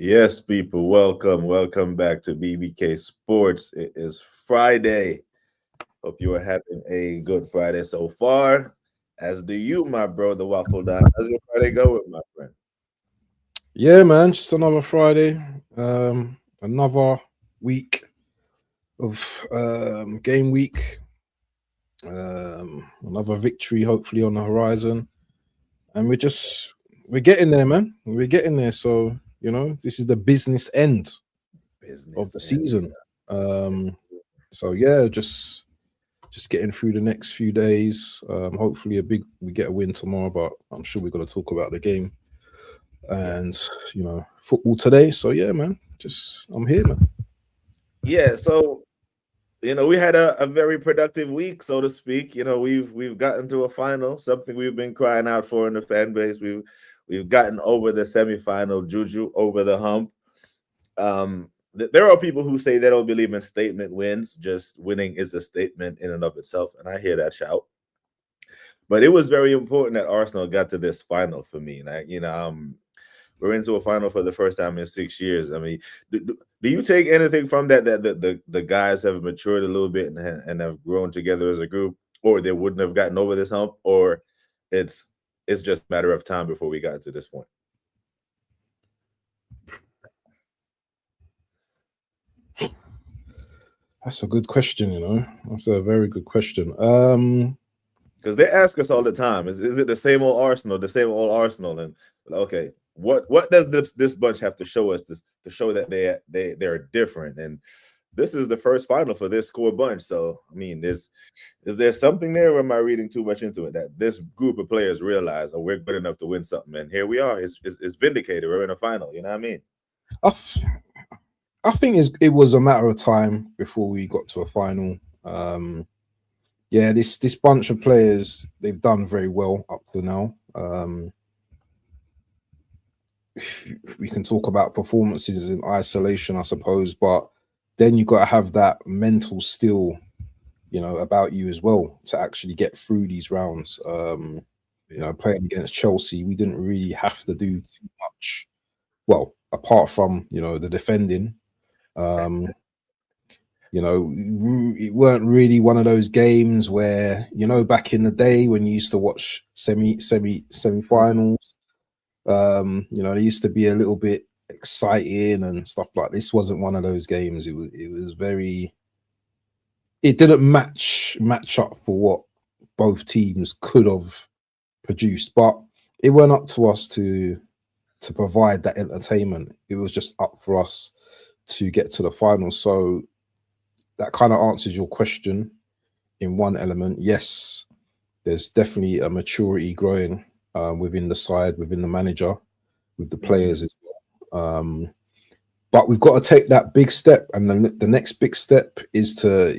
Yes, people, welcome back to BBK Sports. It is Friday. Hope you are having a good Friday so far. As do you, my bro, the Waffle Don. How's your Friday going, my friend? Yeah, man, just another Friday, another week of game week, another victory hopefully on the horizon, and we're getting there, man. We're getting there. So this is the business end of Business the and season. Um, so yeah, just getting through the next few days. Hopefully, we get a win tomorrow, but I'm sure we're gonna talk about the game yeah. and football today. So yeah, man, just I'm here, man. Yeah, so we had a very productive week, so to speak. We've gotten to a final, something we've been crying out for in the fan base. We've gotten over the semifinal juju, over the hump. There are people who say they don't believe in statement wins. Just winning is a statement in and of itself, and I hear that shout. But it was very important that Arsenal got to this final for me. Like, we're into a final for the first time in 6 years. I mean, do you take anything from that the guys have matured a little bit and have grown together as a group, or they wouldn't have gotten over this hump, or it's it's just a matter of time before we got to this point? That's a good question. That's a very good question. Because they ask us all the time, is it the same old Arsenal, the same old Arsenal? And okay, what does this bunch have to show us to show that they're different? And this is the first final for this core bunch. So I mean, is there something there, or am I reading too much into it that this group of players realize, oh, we're good enough to win something, and here we are. It's vindicated. We're in a final. You know what I mean? I, th- I think it was a matter of time before we got to a final. Yeah, this bunch of players, they've done very well up to now. We can talk about performances in isolation, I suppose, but then you got to have that mental steel, about you as well to actually get through these rounds. Playing against Chelsea, we didn't really have to do too much. Well, apart from the defending, um, it weren't really one of those games where back in the day when you used to watch semi-finals. They used to be a little bit exciting and stuff like this. Wasn't one of those games. It was very. It didn't match up for what both teams could have produced, but it went up to us to provide that entertainment. It was just up for us to get to the final. So that kind of answers your question in one element. Yes, there's definitely a maturity growing within the side, within the manager, with the players as well. But we've got to take that big step, and the next big step is to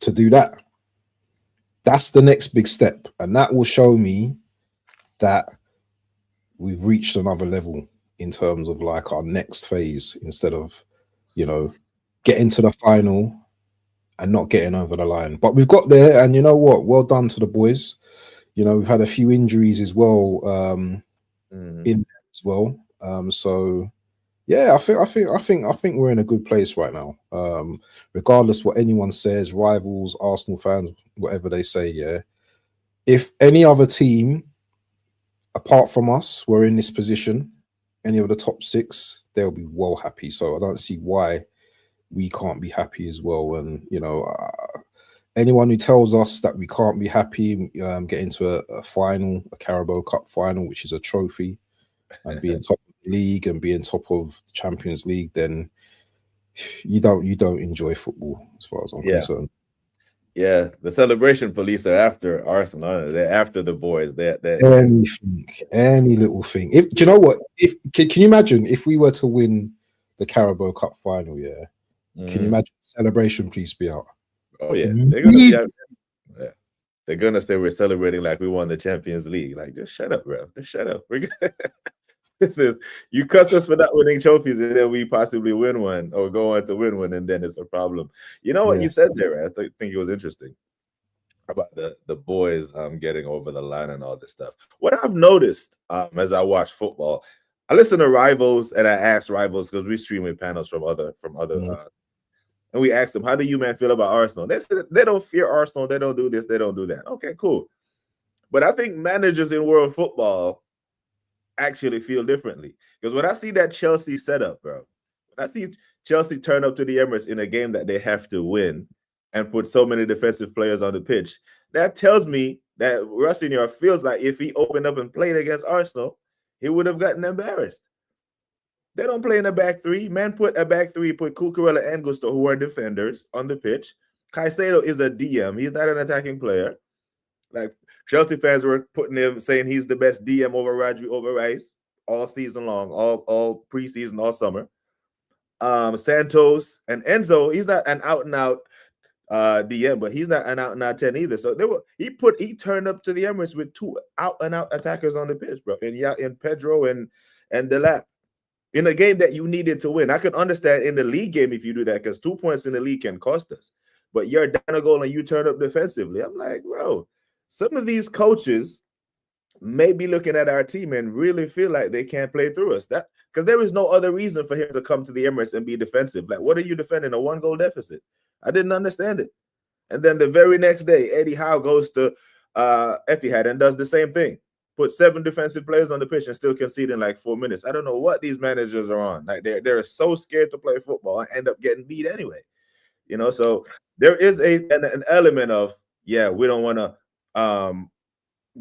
do that. That's the next big step, and that will show me that we've reached another level in terms of like our next phase, instead of getting to the final and not getting over the line. But we've got there, and you know what? Well done to the boys. We've had a few injuries as well, in there as well. So yeah, I think we're in a good place right now. Regardless what anyone says, rivals, Arsenal fans, whatever they say, yeah. If any other team apart from us were in this position, any of the top six, they'll be well happy. So I don't see why we can't be happy as well. And anyone who tells us that we can't be happy, get into a final, a Carabao Cup final, which is a trophy, and being top of the league and being top of the Champions League, then you don't enjoy football, as far as I'm Yeah. concerned. Yeah, the celebration police are after Arsenal. They're after the boys. Anything, any little thing. If do you know what? If can you imagine if we were to win the Carabao Cup final? Yeah, can you imagine celebration? Please be out. Oh yeah, they're gonna be out. Yeah. They're gonna say we're celebrating like we won the Champions League. Like, just shut up, bro. Just shut up. We're good. This is, you cussed us for not winning trophies, and then we possibly win one or go on to win one, and then it's a problem. You know what Yeah, you said there? I think it was interesting about the boys getting over the line and all this stuff. What I've noticed as I watch football, I listen to Rivals and I ask Rivals because we stream with panels from other Mm. and we asked them, how do you man feel about Arsenal? They said they don't fear Arsenal, they don't do this, they don't do that. Okay, cool. But I think managers in world football actually feel differently. Because when I see that Chelsea setup, bro, when I see Chelsea turn up to the Emirates in a game that they have to win and put so many defensive players on the pitch, that tells me that Rossinier feels like if he opened up and played against Arsenal, he would have gotten embarrassed. They don't play in a back three. Man, put a back three, put Cucurella and Gusto, who are defenders, on the pitch. Caicedo is a DM. He's not an attacking player. Like Chelsea fans were putting him, saying he's the best DM over Rodri over Rice all season long, all preseason, all summer. Santos and Enzo, he's not an out and out DM, but he's not an out and out 10 either. So he turned up to the Emirates with two out and out attackers on the pitch, bro. In Pedro and Delap. In a game that you needed to win. I could understand in the league game if you do that, because 2 points in the league can cost us. But you're down a goal and you turn up defensively. I'm like, bro, some of these coaches may be looking at our team and really feel like they can't play through us. That because there is no other reason for him to come to the Emirates and be defensive. Like, what are you defending? A 1-goal deficit? I didn't understand it. And then the very next day, Eddie Howe goes to Etihad and does the same thing. Put 7 defensive players on the pitch and still concede in like 4 minutes. I don't know what these managers are on. Like they're so scared to play football and end up getting beat anyway. You know, so there is an element of, yeah, we don't want to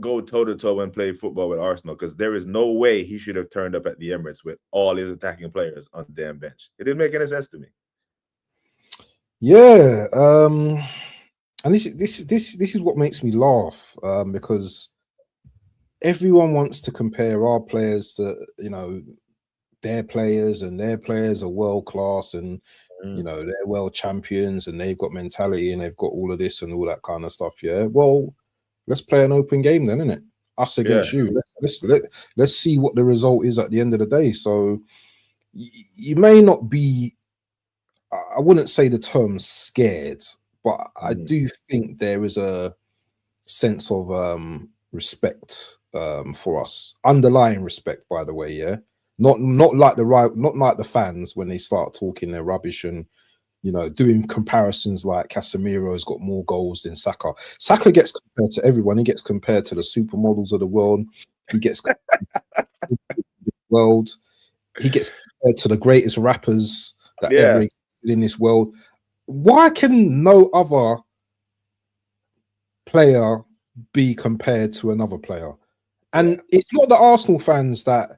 go toe-to-toe and play football with Arsenal, because there is no way he should have turned up at the Emirates with all his attacking players on the damn bench. It didn't make any sense to me. Yeah, and this is what makes me laugh, because everyone wants to compare our players to, you know, their players, and their players are world class, and you know, they're world champions, and they've got mentality, and they've got all of this and all that kind of stuff. Yeah, well, let's play an open game then, innit? Us against you. Let's see what the result is at the end of the day. So you may not be, I wouldn't say the term scared, but I do think there is a sense of respect for us, underlying respect, by the way. Yeah, not like the fans when they start talking their rubbish and, you know, doing comparisons like Casemiro's got more goals than Saka. Saka gets compared to everyone. He gets compared to the supermodels of the world. He gets compared to the world. He gets compared to the greatest rappers that ever existed in this world. Why can no other player be compared to another player? And it's not the Arsenal fans that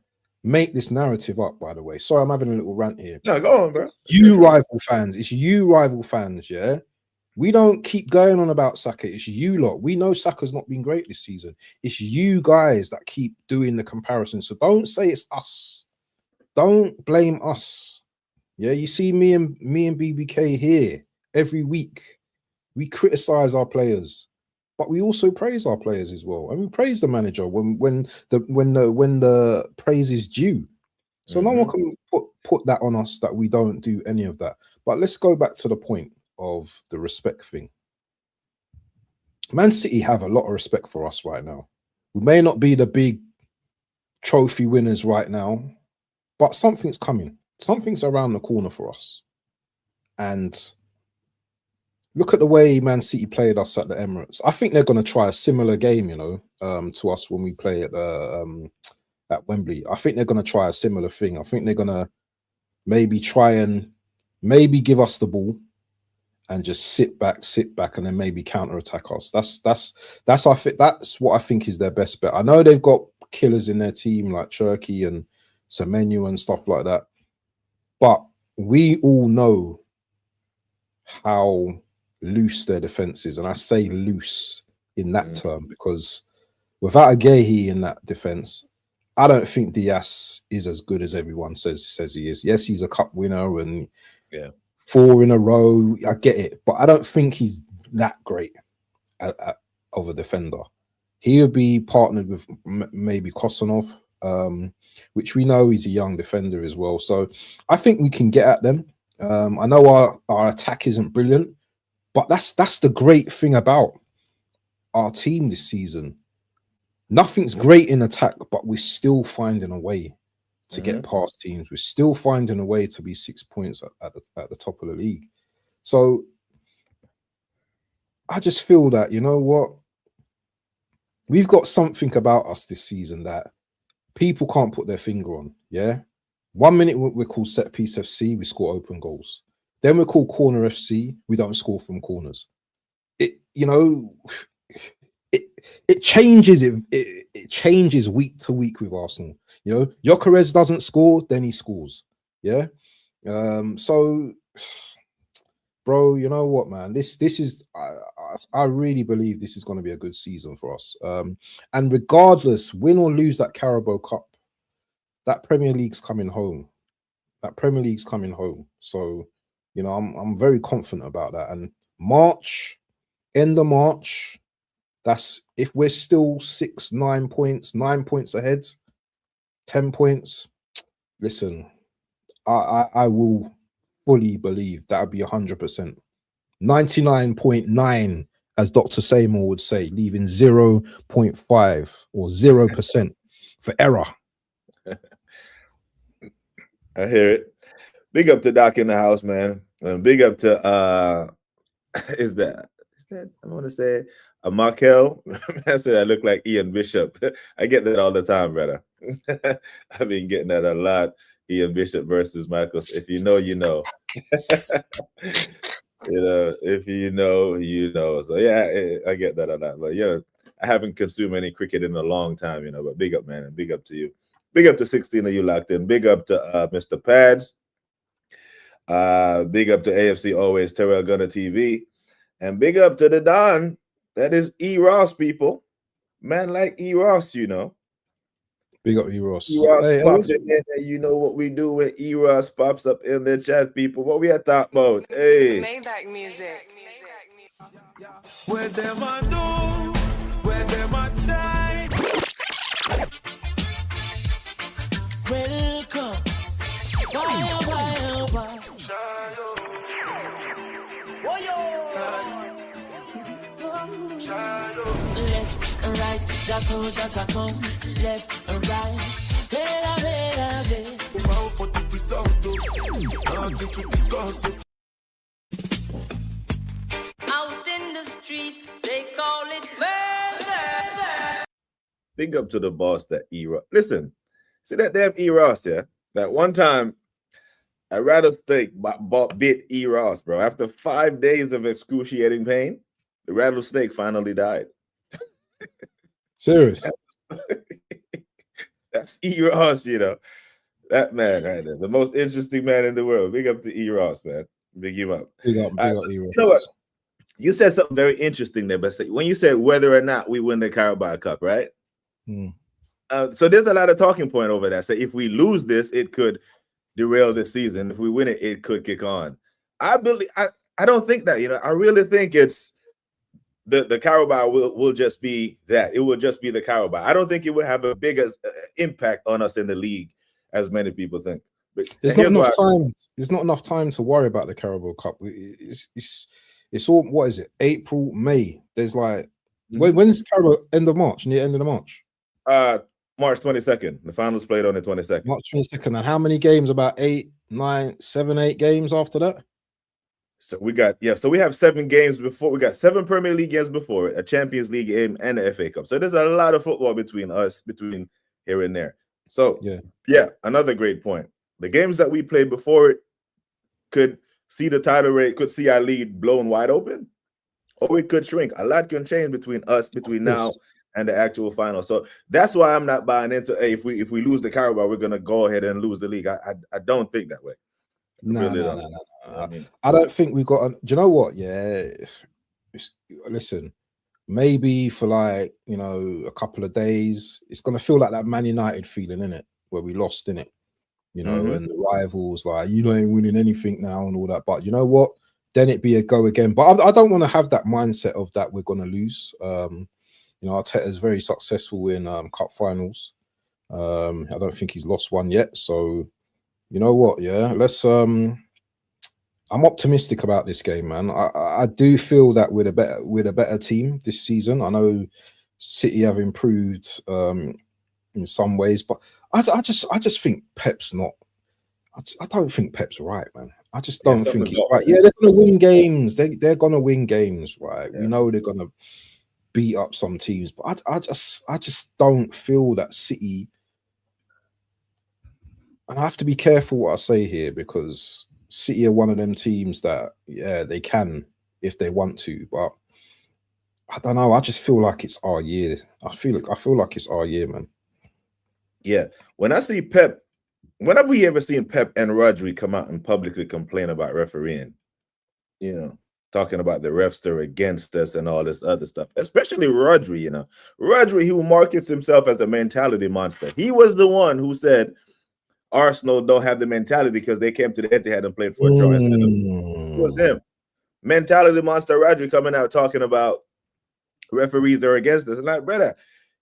make this narrative up, by the way. Sorry, I'm having a little rant here. No, go on, bro. You rival fans. It's you rival fans, yeah? We don't keep going on about Saka. It's you lot. We know Saka's not been great this season. It's you guys that keep doing the comparison. So don't say it's us. Don't blame us. Yeah, you see me and BBK here every week. We criticize our players, but we also praise our players as well, and we praise the manager when the praise is due. So no one can put that on us that we don't do any of that. But let's go back to the point of the respect thing. Man City have a lot of respect for us right now. We may not be the big trophy winners right now, but something's coming. Something's around the corner for us. And look at the way Man City played us at the Emirates. I think they're going to try a similar game, you know, to us when we play at Wembley. I think they're going to try a similar thing. I think they're going to maybe try and give us the ball and just sit back, and then maybe counter-attack us. That's what I think is their best bet. I know they've got killers in their team like Cherky and Semenyo and stuff like that, but we all know how loose their defense is, and I say loose in that term because without a Guehi in that defense, I don't think Diaz is as good as everyone says he is. Yes, he's a cup winner and 4 in a row. I get it, but I don't think he's that great of a defender. He would be partnered with maybe Kosanov, which we know he's a young defender as well. So I think we can get at them. I know our attack isn't brilliant, but that's the great thing about our team this season. Nothing's great in attack, but we're still finding a way to get past teams. We're still finding a way to be 6 points at the top of the league. So I just feel that, you know what? We've got something about us this season that people can't put their finger on. Yeah. 1 minute we're called set piece FC, we score open goals. Then we're called corner FC, we don't score from corners. It changes it changes week to week with Arsenal. You know, Gyökeres doesn't score, then he scores. Yeah. So bro, you know what, man? This is I really believe this is going to be a good season for us. And regardless, win or lose that Carabao Cup, that Premier League's coming home. So, you know, I'm very confident about that. And March, end of March, that's if we're still 9 points ahead, 10 points. Listen, I will fully believe that would be 100%. 99.9, as Dr. Seymour would say, leaving 0.5 or 0% for error. I hear it. Big up to Doc in the house, man. And big up to is that I want to say a Markel. I said I look like Ian Bishop. I get that all the time, brother. I've been getting that a lot. Ian Bishop versus Michael. If you know, you know. You know, if you know, you know. So yeah, I get that a lot. But yeah, I haven't consumed any cricket in a long time, you know. But big up, man, and big up to you. Big up to 16 of you locked in. Big up to Mr. Pads. Big up to AFC Always Terrell Gunner TV. And big up to the Don. That is E. Ross, people. Man like E. Ross, you know. Big up E. Ross. E. Ross pops in there. You know what we do when E. Ross pops up in the chat, people. What we at talk about? Hey. Maybach music. Where them I do, where them I try. Welcome. Why? Left and right, just a come. Left and right, Out in the street, they call it murder. Big up to the boss, that E. Ross. Listen, see that damn E. Ross, yeah? That one time, a rattlesnake bit E. Ross, bro. After 5 days of excruciating pain, the rattlesnake finally died. Serious? That's E. Ross, you know. That man right there, the most interesting man in the world. Big up to E. Ross, man. Big him up. Big up E. Ross. You know what? You said something very interesting there, but when you said whether or not we win the Carabao Cup, right? So there's a lot of talking point over that. So if we lose this, it could derail the season. If we win it, it could kick on. I don't think that, you know. I really think it's the Carabao will just be that. It will just be the Carabao. I don't think it will have a bigger impact on us in the league as many people think. But there's not enough time. There's not enough time to worry about the Carabao Cup. It's all, what is it? April, May. There's like when's Carabao? End of March, near end of the March. March 22nd. The finals played on the 22nd. March 22nd. And how many games? About 8 games after that. So we have 7 games before. We got 7 Premier League games before it, a Champions League game, and the FA Cup. So there's a lot of football between here and there. So yeah, another great point. The games that we played before it could see the title rate, could see our lead blown wide open, or it could shrink. A lot can change between now and the actual final. So that's why I'm not buying into if we lose the Carabao, we're gonna go ahead and lose the league. I don't think that way. No. I don't think we've got. Do you know what? Yeah, listen. Maybe for like, you know, a couple of days, it's gonna feel like that Man United feeling, innit? Where we lost, innit? You know, and the rivals like, you ain't winning anything now and all that. But you know what? Then it'd be a go again. But I don't want to have that mindset of that we're gonna lose. You know, Arteta's very successful in cup finals. I don't think he's lost one yet. So, you know what? Yeah, let's. I'm optimistic about this game, man. I do feel that we're a better team this season. I know City have improved in some ways, but I just think Pep's not. I don't think Pep's right, man. I just Yeah, don't think something's he's off. right. Yeah, they're gonna win games. They're gonna win games, right? We Yeah. know they're gonna beat up some teams, but I just don't feel that City. And I have to be careful what I say here because City are one of them teams that they can if they want to, but I don't know. I just feel like it's our year. I feel like it's our year, man. Yeah. When I see Pep, when have we ever seen Pep and Rodri come out and publicly complain about refereeing? You know, talking about the refs are against us and all this other stuff, especially Rodri, Rodri, who markets himself as the mentality monster. He was the one who said Arsenal don't have the mentality because they came to the Etihad and played for a draw. Instead of, it was him. Mentality monster Rodri coming out talking about referees are against us. And like, brother,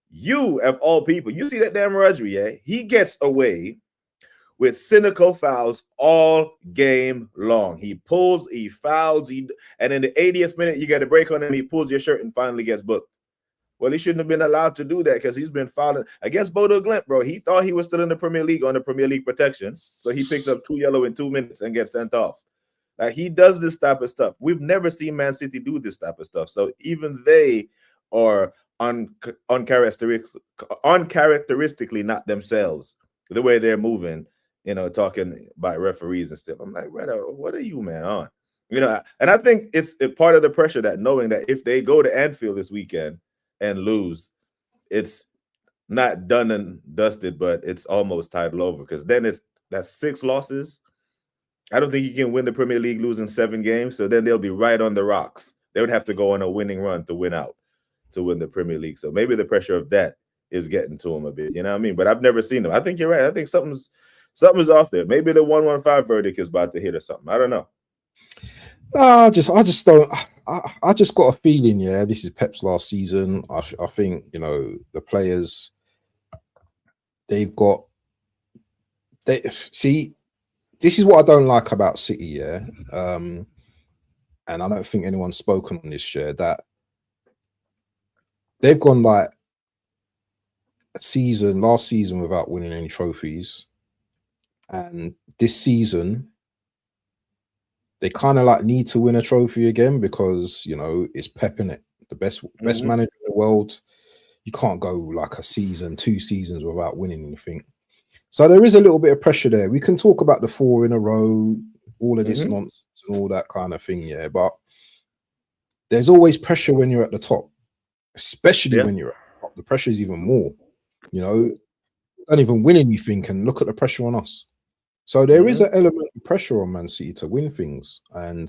you of all people, you see that damn Rodri, yeah? He gets away with cynical fouls all game long. He pulls, he fouls, and in the 80th minute, you get a break on him, he pulls your shirt and finally gets booked. Well, he shouldn't have been allowed to do that because he's been fouling against Bodo Glimt, bro. He thought he was still in the Premier League on the Premier League protection, so he picks up 2 yellow in 2 minutes and gets sent off. Like, he does this type of stuff. We've never seen Man City do this type of stuff. So even they are uncharacteristically not themselves, the way they're moving, talking about referees and stuff. I'm like, brother, what are you, man, on? And I think it's part of the pressure that knowing that if they go to Anfield this weekend and lose, it's not done and dusted, but it's almost titled over because then that's 6 losses. I don't think you can win the Premier League losing 7 games, so then they'll be right on the rocks. They would have to go on a winning run to win the Premier League. So maybe the pressure of that is getting to them a bit, you know what I mean? But I've never seen them. I think you're right. I think something's off there. Maybe the 115 verdict is about to hit or something. I don't know. I just don't. I just got a feeling. Yeah, this is Pep's last season. I think the players. They've got. They see. This is what I don't like about City. Yeah, and I don't think anyone's spoken on this year that they've gone like last season without winning any trophies, and this season. They kind of like need to win a trophy again because it's Pep in it, the best manager in the world. You can't go like a season, 2 seasons without winning anything. So there is a little bit of pressure there. We can talk about the 4 in a row, all of this nonsense and all that kind of thing, yeah. But there's always pressure when you're at the top, especially when you're at the top. The pressure is even more. Don't even win anything, and look at the pressure on us. So there is an element of pressure on Man City to win things. And,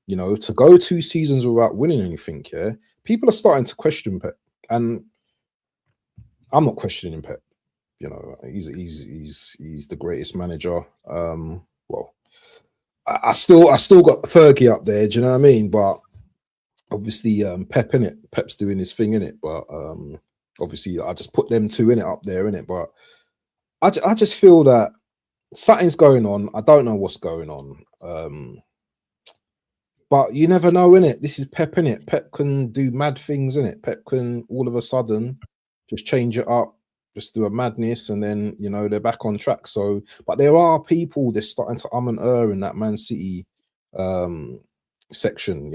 to go 2 seasons without winning anything, yeah, people are starting to question Pep. And I'm not questioning Pep. He's the greatest manager. Well, I still got Fergie up there, do you know what I mean? But obviously Pep in it. Pep's doing his thing in it. But obviously I just put them 2 in it up there, in it. But I just feel that something's going on. I don't know what's going on. But you never know, innit? This is Pep, innit? Pep can do mad things, innit? Pep can all of a sudden just change it up, just do a madness, and then, they're back on track. So, but there are people that's starting to and in that Man City section.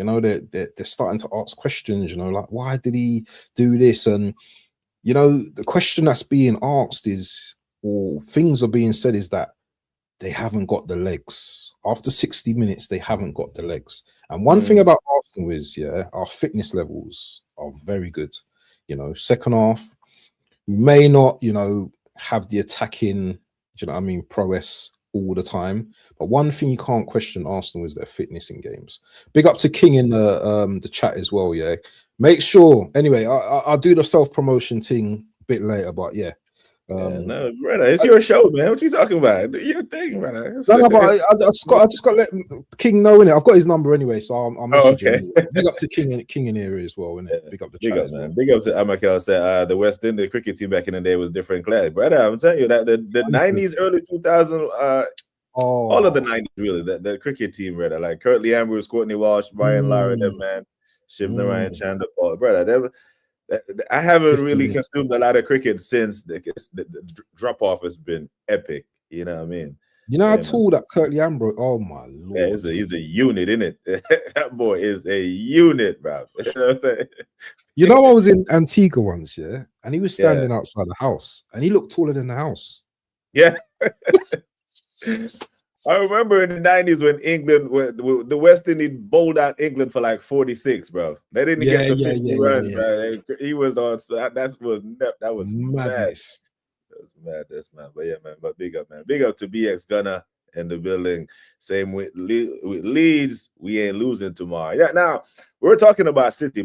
They're starting to ask questions, like, why did he do this? And, the question that's being asked is, or things are being said is that they haven't got the legs. After 60 minutes, they haven't got the legs. And one thing about Arsenal is, our fitness levels are very good. Second half, we may not, have the attacking, prowess all the time. But one thing you can't question Arsenal is their fitness in games. Big up to King in the chat as well, yeah. Make sure, anyway, I'll do the self-promotion thing a bit later, but yeah. No, brother, it's your show, man. What you talking about? Do your thing, brother. No, but I just got to let King know, innit? I've got his number anyway, so I'm messaging him. Big up to King in here as well, innit? Big up the chat, man. Big up to Amakel said the West Indian cricket team back in the day was different class, brother. I'm telling you that the 90s, early 2000s, all of the 90s really. The cricket team, brother, like Curtly Ambrose, Courtney Walsh, Brian Lara, them man, Shiv Narayan, Chandler Paul, brother. I haven't 50 really minutes. consumed a lot of cricket since the drop off has been epic. You know what I mean? You know how Yeah, man. tall that Curtly Ambrose? Oh my Yeah, lord! he's a unit, isn't it? That boy is a unit, bro. You know what I'm saying? You know, I was in Antigua once, yeah, and he was Yeah, standing outside the house, and he looked taller than the house. yeah. I remember in the 90s when England, the West Indies bowled out England for like 46, bro. They didn't Yeah, get to yeah, 50 yeah, yeah, runs, yeah. bro. He was on. That was mad. Madness. That's mad. That's mad. But yeah, man. But big up, man. Big up to BX Gunner in the building. Same with Leeds. We ain't losing tomorrow. Yeah. Now we're talking about City.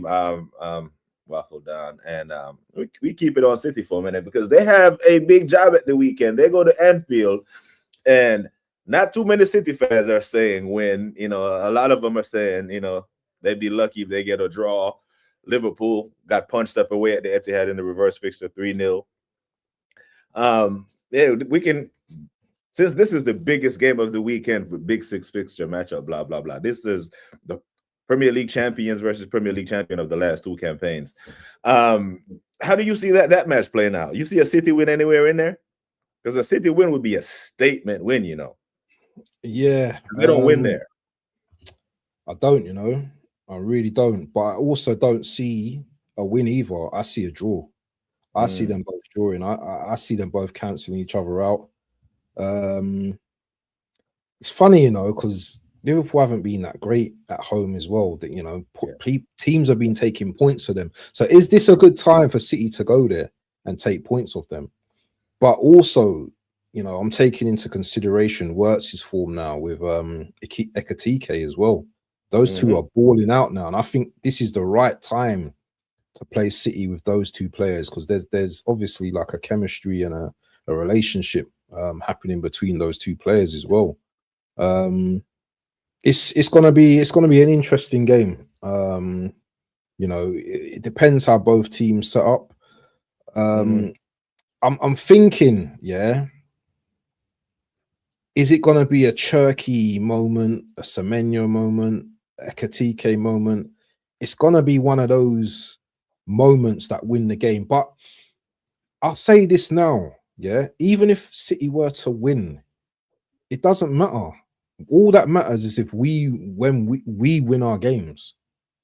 Waffle down, and we keep it on City for a minute because they have a big job at the weekend. They go to Anfield, and not too many City fans are saying when. You know, a lot of them are saying, you know, they'd be lucky if they get a draw. Liverpool got punched up away at the Etihad in the reverse fixture 3-0. Yeah, we can, since this is the biggest game of the weekend for Big Six fixture matchup, blah blah blah. This is the Premier League champions versus Premier League champion of the last two campaigns. How do you see that match playing out? You see a City win anywhere in there? Because a City win would be a statement win, you know. Yeah, 'Cause they don't win there. I don't, you know, I really don't. But I also don't see a win either. I see a draw. I see them both drawing. I see them both cancelling each other out. It's funny, you know, because Liverpool haven't been that great at home as well. That, you know, teams have been taking points of them. So is this a good time for City to go there and take points off them? But also, you know, I'm taking into consideration Wirtz's form now with Ekatike as well. Those two are balling out now, and I think this is the right time to play City with those two players because there's obviously like a chemistry and a relationship happening between those two players as well. It's gonna be an interesting game. You know, it depends how both teams set up. I'm thinking, yeah. Is it gonna be a Cherky moment, a Semenyo moment, a Katike moment? It's gonna be one of those moments that win the game. But I'll say this now, yeah. Even if City were to win, it doesn't matter. All that matters is if when we win our games.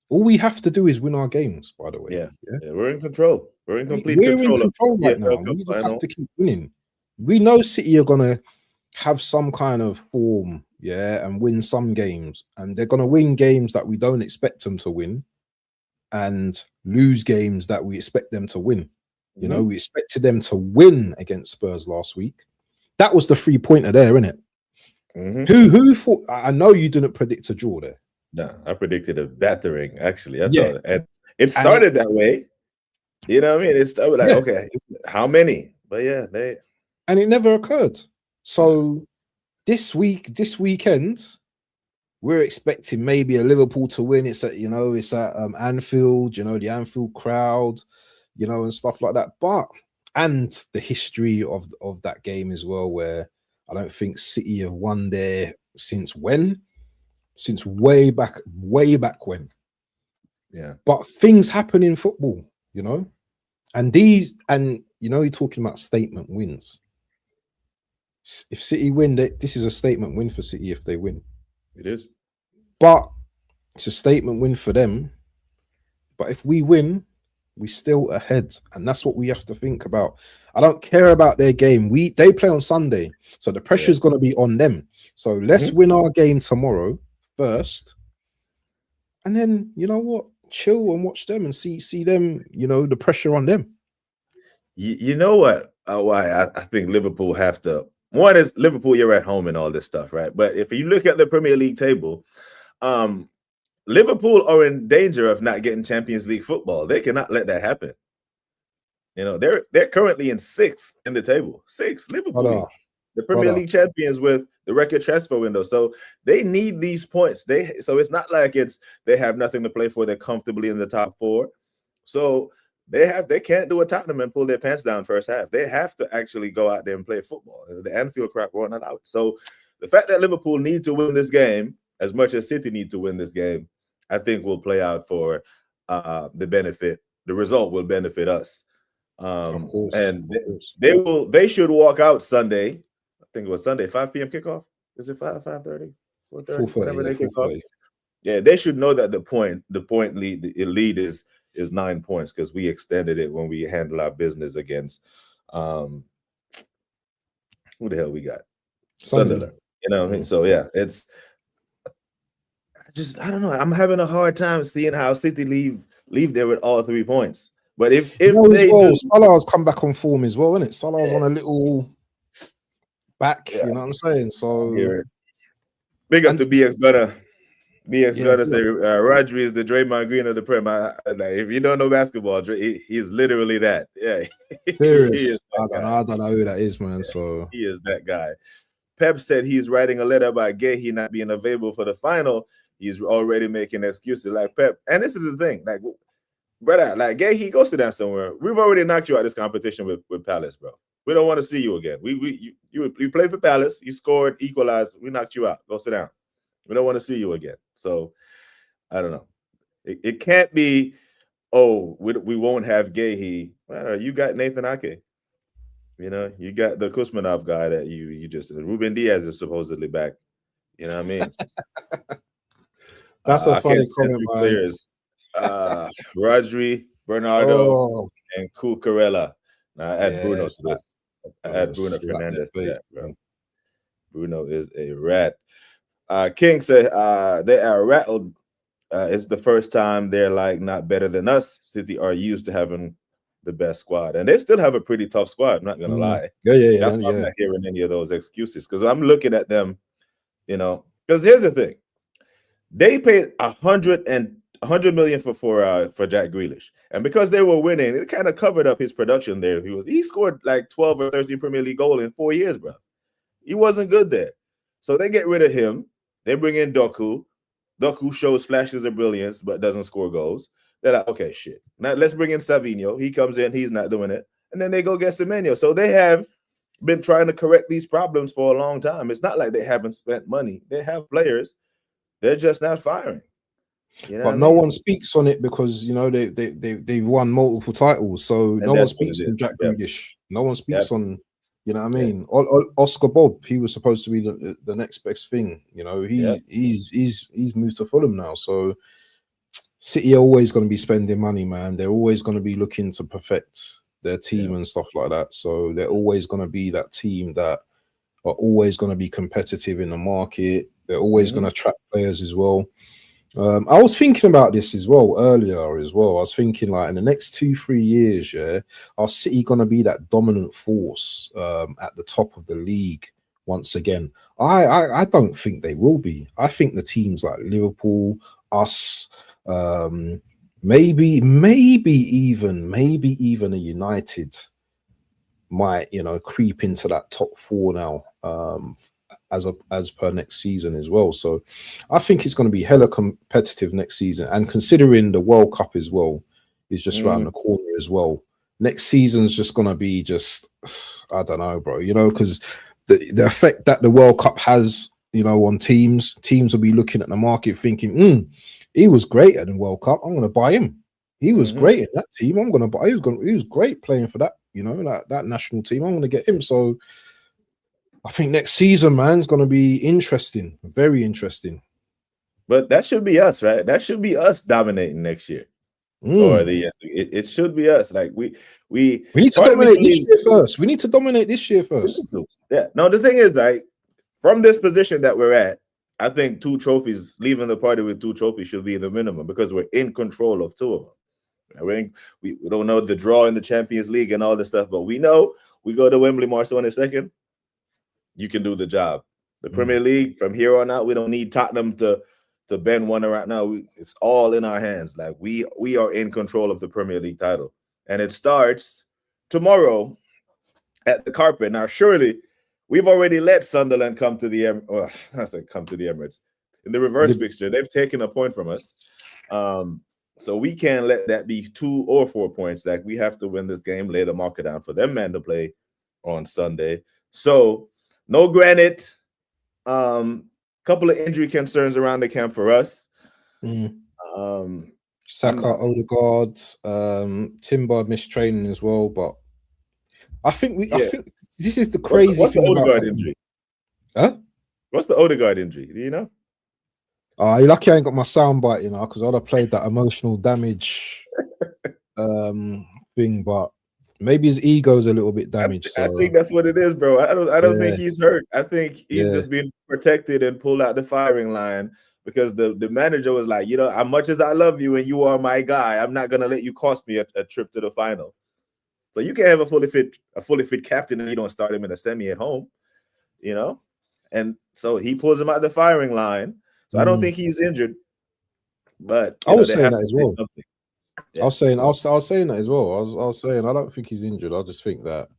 All we have to do is win our games, by the way. Yeah, we're in control. We're in complete We're control. in control right now. We just have to keep winning. We know City are gonna have some kind of form, yeah, and win some games, and they're gonna win games that we don't expect them to win, and lose games that we expect them to win. You know, we expected them to win against Spurs last week. That was the 3-pointer there, isn't it? Who thought? I know you didn't predict a draw there. No, I predicted a battering. Actually, I thought, and it started that way. You know what I mean? It started like, okay, how many? But yeah, and it never occurred. So this weekend, we're expecting maybe a Liverpool to win. It's at Anfield, you know, the Anfield crowd, you know, and stuff like that. But and the history of that game as well, where I don't think City have won there since when? Since way back when. Yeah. But things happen in football, you know, and you know, you're talking about statement wins. If City win, this is a statement win for City if they win. It is. But it's a statement win for them. But if we win, we're still ahead. And that's what we have to think about. I don't care about their game. They play on Sunday. So the pressure is going to be on them. So let's win our game tomorrow first. And then, you know what? Chill and watch them and see them, you know, the pressure on them. You know what? Why I think Liverpool have to. One is Liverpool, you're at home and all this stuff, right? But if you look at the Premier League table, Liverpool are in danger of not getting Champions League football. They cannot let that happen. You know, they're currently in 6th in the table. 6th, Liverpool, the Premier League champions with the record transfer window. So they need these points. So it's not like they have nothing to play for. They're comfortably in the top 4. So they can't do a Tottenham and pull their pants down first half. They have to actually go out there and play football. The Anfield crap won't allow it. So the fact that Liverpool need to win this game as much as City need to win this game, I think will play out for the benefit the result will benefit us. Of course, And of course. they should walk out Sunday. I think it was Sunday, 5 p.m. kickoff. Is it 5:30, 4:30, 4:30, whenever yeah, they kick off? 4:30. Yeah, they should know that the point lead, the lead is 9 points because we extended it when we handle our business against who the hell we got? Sunderland. You know what I mean? So yeah, it's I don't know. I'm having a hard time seeing how City leave there with all 3 points. But if You know, as they well, do, Salah's come back on form as well, isn't it? Salah's on a little back, Yeah. you know what I'm saying? So here, big up and- to BX Gunner. BX Yeah, Gunner yeah. say Rodri is the Draymond Green of the Prem. Like, if you don't know basketball, he's literally that. Yeah, he serious. is I that guy. don't know who that is, man. So He is that guy. Pep said he's writing a letter about Gahey not being available for the final. He's already making excuses like Pep. And this is the thing, like, brother, like Gahey, go sit down somewhere. We've already knocked you out of this competition with Palace, bro. We don't want to see you again. You played for Palace, you scored, equalized, we knocked you out. Go sit down. We don't want to see you again. So I don't know. It can't be, we won't have Gahey. Well, you got Nathan Ake. You know, you got the Kuzmanov guy that you just Ruben Diaz is supposedly back. You know what I mean? that's a funny comment, man. Players, Rodri, Bernardo, and Cucurella. Now I add Bruno to this. I add Bruno Fernandes to that, bro. Bruno is a rat. King said they are rattled. It's the first time they're like not better than us. City are used to having the best squad, and they still have a pretty tough squad. I'm not gonna lie. Yeah. That's why I'm not hearing any of those excuses because I'm looking at them, you know. Because here's the thing: they paid $100 million for Jack Grealish, and because they were winning, it kind of covered up his production there. He scored like 12 or 13 Premier League goals in 4 years, bro. He wasn't good there, so they get rid of him. They bring in Doku. Doku shows flashes of brilliance but doesn't score goals. They're like, okay, shit. Now let's bring in Savinho. He comes in, he's not doing it. And then they go get Semenyo. So they have been trying to correct these problems for a long time. It's not like they haven't spent money. They have players. They're just not firing. You know but no one speaks on it because you know they've won multiple titles. So no one speaks on Jack Grealish. No one speaks on, you know what I mean? Oscar Bob, he was supposed to be the next best thing. You know, he's moved to Fulham now. So City are always going to be spending money, man. They're always going to be looking to perfect their team and stuff like that. So they're always going to be that team that are always going to be competitive in the market. They're always going to attract players as well. I was thinking about this as well earlier as well. I was thinking like in the next 2-3 years, are City going to be that dominant force at the top of the league once again? I don't think they will be. I think the teams like Liverpool, us, maybe even a United might, you know, creep into that top 4 now, as per next season as well. So I think it's going to be hella competitive next season, and considering the World Cup as well is just around the corner as well, next season's just going to be just, I don't know, bro, you know, because the effect that the World Cup has, you know, on teams will be looking at the market thinking, he was great at the World Cup, I'm going to buy him. He was great in that team, I'm going to buy. He was great playing for that, you know, that national team, I'm going to get him. So I think next season, man, is going to be interesting, very interesting. But that should be us, right? That should be us dominating next year. Or it should be us. Like we need to dominate this year first. We need to dominate this year first. Yeah. No, the thing is, like, from this position that we're at, I think 2 trophies, leaving the party with 2 trophies should be the minimum because we're in control of 2 of them. We don't know the draw in the Champions League and all this stuff, but we know we go to Wembley March 22nd. You can do the job. The Premier League, from here on out, we don't need Tottenham to bend one right now. It's all in our hands. Like we are in control of the Premier League title, and it starts tomorrow at the Carpet. Now, surely we've already let Sunderland come to the Emirates in the reverse fixture. They've taken a point from us, so we can't let that be 2 or 4 points. Like we have to win this game, lay the marker down for them man to play on Sunday. So no Granite. Couple of injury concerns around the camp for us. Saka, Odegaard, Timber missed training as well, but I think this is the crazy what's thing the about Odegaard injury? Huh? What's the Odegaard injury? Do you know? You're lucky I ain't got my soundbite, because I'd have played that emotional damage thing, but maybe his ego's a little bit damaged. I think that's what it is, bro. I don't think he's hurt. I think he's just being protected and pulled out the firing line because the manager was like, as much as I love you and you are my guy, I'm not gonna let you cost me a trip to the final. So you can't have a fully fit captain and you don't start him in a semi at home, And so he pulls him out the firing line. So I don't think he's injured. But I was saying that as well. Yeah. I was saying that as well. I was saying I don't think he's injured. I just think that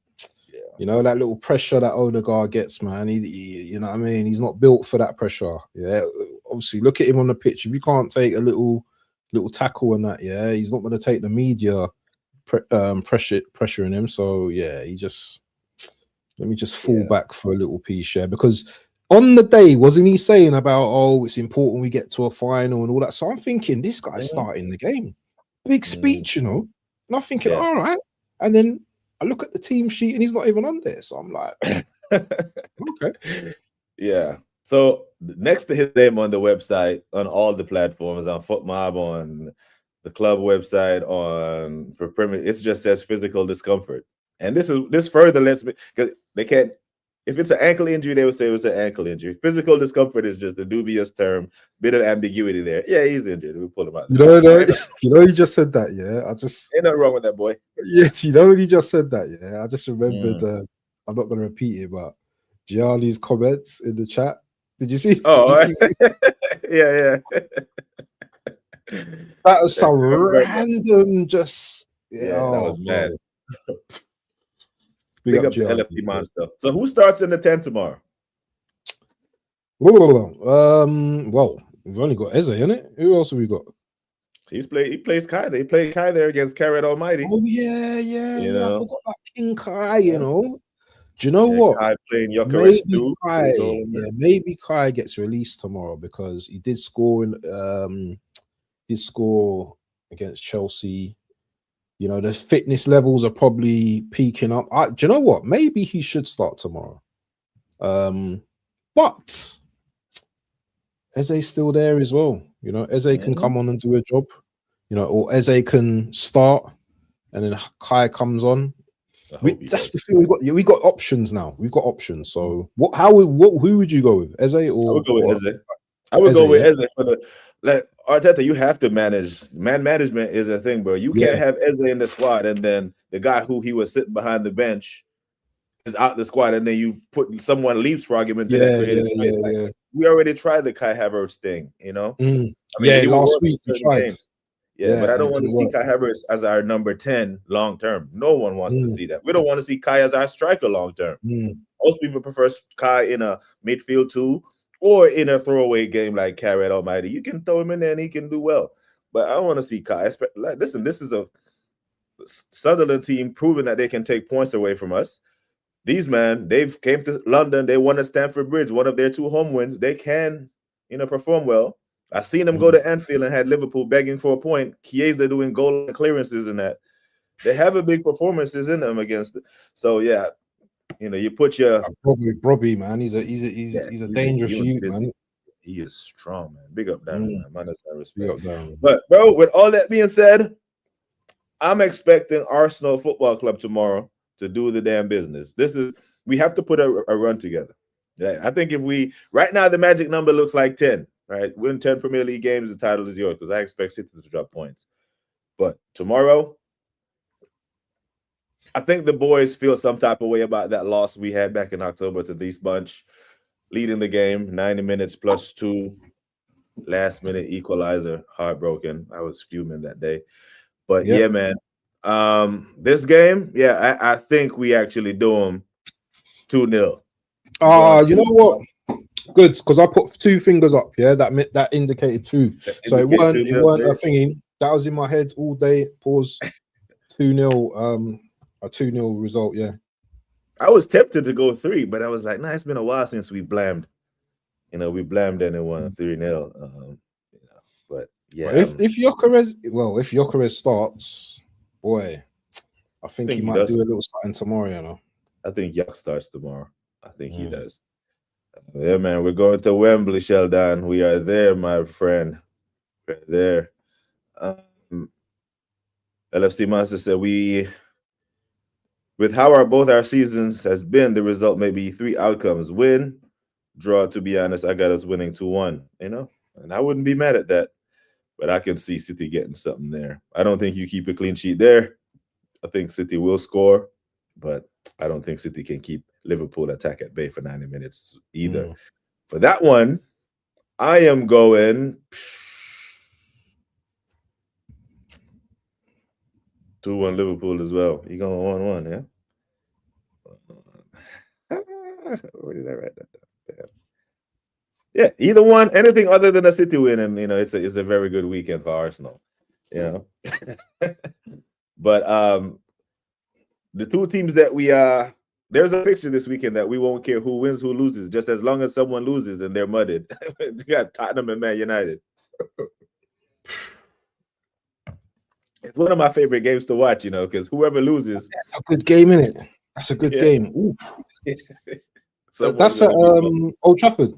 that little pressure that Odegaard gets, man. He you know what I mean. He's not built for that pressure. Yeah, obviously, look at him on the pitch. If you can't take a little tackle and that, he's not going to take the media pressure in him. So he just let me just fall back for a little piece, because on the day, wasn't he saying about it's important we get to a final and all that? So I'm thinking this guy's starting the game. Big speech, and I'm thinking, all right. And then I look at the team sheet and he's not even on there. So I'm like, okay. Yeah. So next to his name on the website, on all the platforms, on FootMob, on the club website, on for Premier, it just says physical discomfort. And this further lets me, because they can't, if it's an ankle injury, they would say it was an ankle injury. Physical discomfort is just a dubious term, bit of ambiguity there. Yeah, he's injured. We pull him out. You just said that, ain't nothing wrong with that boy. Yeah, you just said that, I just remembered. I'm not going to repeat it, but Gianni's comments in the chat. Did you see? Oh, yeah. That was so random. Just that was mad. Big up to LFP Monster. So who starts in the 10 tomorrow? Well, we've only got Eze, innit? Who else have we got? He plays Kai. They played Kai there against Carrot Almighty. Oh yeah. I forgot about King Kai. Do you know what? Kai playing Jokeres too. Maybe Kai gets released tomorrow because he did score against Chelsea. The fitness levels are probably peaking up. Do you know what? Maybe he should start tomorrow. But Eze's still there as well. Eze can come on and do a job. Or Eze can start, and then Kai comes on. That's the thing. We got options now. We've got options. So who would you go with? Eze or? I would go with Eze. I would go with Eze for the Arteta. You have to manage. Man management is a thing, bro. You can't have Eze in the squad and then the guy who he was sitting behind the bench is out the squad, and then you put someone leapfrog him into that creative space. We already tried the Kai Havertz thing, last week we tried. Games. But I don't want to see Kai Havertz as our number 10 long term. No one wants to see that. We don't want to see Kai as our striker long term. Most people prefer Kai in a midfield too, or in a throwaway game like Carrot Almighty. You can throw him in there and he can do well. But I don't want to see Kai. Listen, this is a Sunderland team proving that they can take points away from us. These they've came to London. They won at Stamford Bridge, one of their 2 home wins. They can, perform well. I've seen them go to Anfield and had Liverpool begging for a point. Chiesa doing goal clearances and that. They have a big performances in them against it. So you put your Robbie, man. He's a dangerous youth, man. He is strong, man. Big up down, man. Big up down. But bro, with all that being said, I'm expecting Arsenal Football Club tomorrow to do the damn business. We have to put a run together. Yeah, I think right now the magic number looks like 10. Right, win 10 Premier League games, the title is yours because I expect City to drop points. But tomorrow, I think the boys feel some type of way about that loss we had back in October to this bunch, leading the game 90 minutes plus 2, last minute equalizer, heartbroken. I was fuming that day, but man, this game, I think we actually do them 2-0. You know what? Good, because I put 2 fingers up. That indicated 2. So it weren't a thingy. That was in my head all day. Pause. 2-0. A 2-0 result. Yeah. I was tempted to go 3, but I was like, it's been a while since we blamed. We blamed anyone 3-0. But Yeah, If Gyökeres starts, boy, I think he think he might do does. a little something tomorrow. You know. I think Yuck starts tomorrow. I think he Mm. does. Yeah, man, we're going to Wembley, Sheldon. We are there, my friend. We're there. LFC Monster said with how both our seasons has been, the result may be 3 outcomes: win, draw. To be honest, I got us winning 2-1. And I wouldn't be mad at that. But I can see City getting something there. I don't think you keep a clean sheet there. I think City will score, but I don't think City can keep Liverpool attack at bay for 90 minutes either. Mm. For that one, I am going 2-1 Liverpool as well. You going 1-1, yeah? Where did I write that down? Damn. Yeah, either one, anything other than a City win, and it's a very good weekend for Arsenal. But the two teams that there's a fixture this weekend that we won't care who wins, who loses, just as long as someone loses and they're mudded. You got Tottenham and Man United. It's one of my favorite games to watch, because whoever loses, That's a good game, isn't it? That's a good game. Ooh. That's at Old Trafford.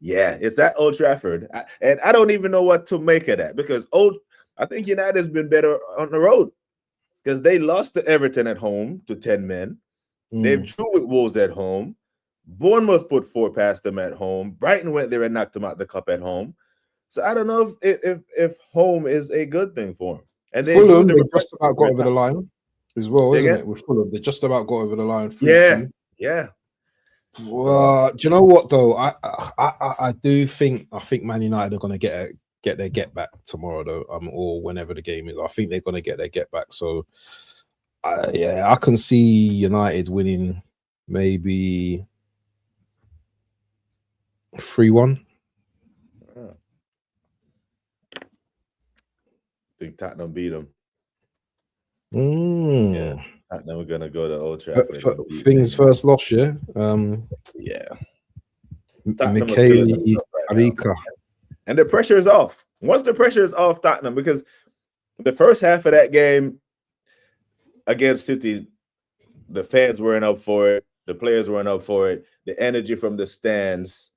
Yeah, it's at Old Trafford, and I don't even know what to make of that, because I think United's been better on the road, because they lost to Everton at home to 10 men. They've drew with Wolves at home. Bournemouth put 4 past them at home. Brighton went there and knocked them out the cup at home. So I don't know if home is a good thing for them. And Fulham, they just about got over the line as well, isn't it? With Fulham, they just about got over the line. Yeah. Well, do you know what though? I think Man United are going to get their get back tomorrow though, or whenever the game is. I think they're going to get their get back. So, I can see United winning maybe 3-1. I think Tottenham beat them. Yeah, Tottenham are going to go to Old Trafford. Things first loss, yeah. Yeah. Michele Carrica. And the pressure is off. Once the pressure is off Tottenham, because the first half of that game against City, the fans weren't up for it. The players weren't up for it. The energy from the stands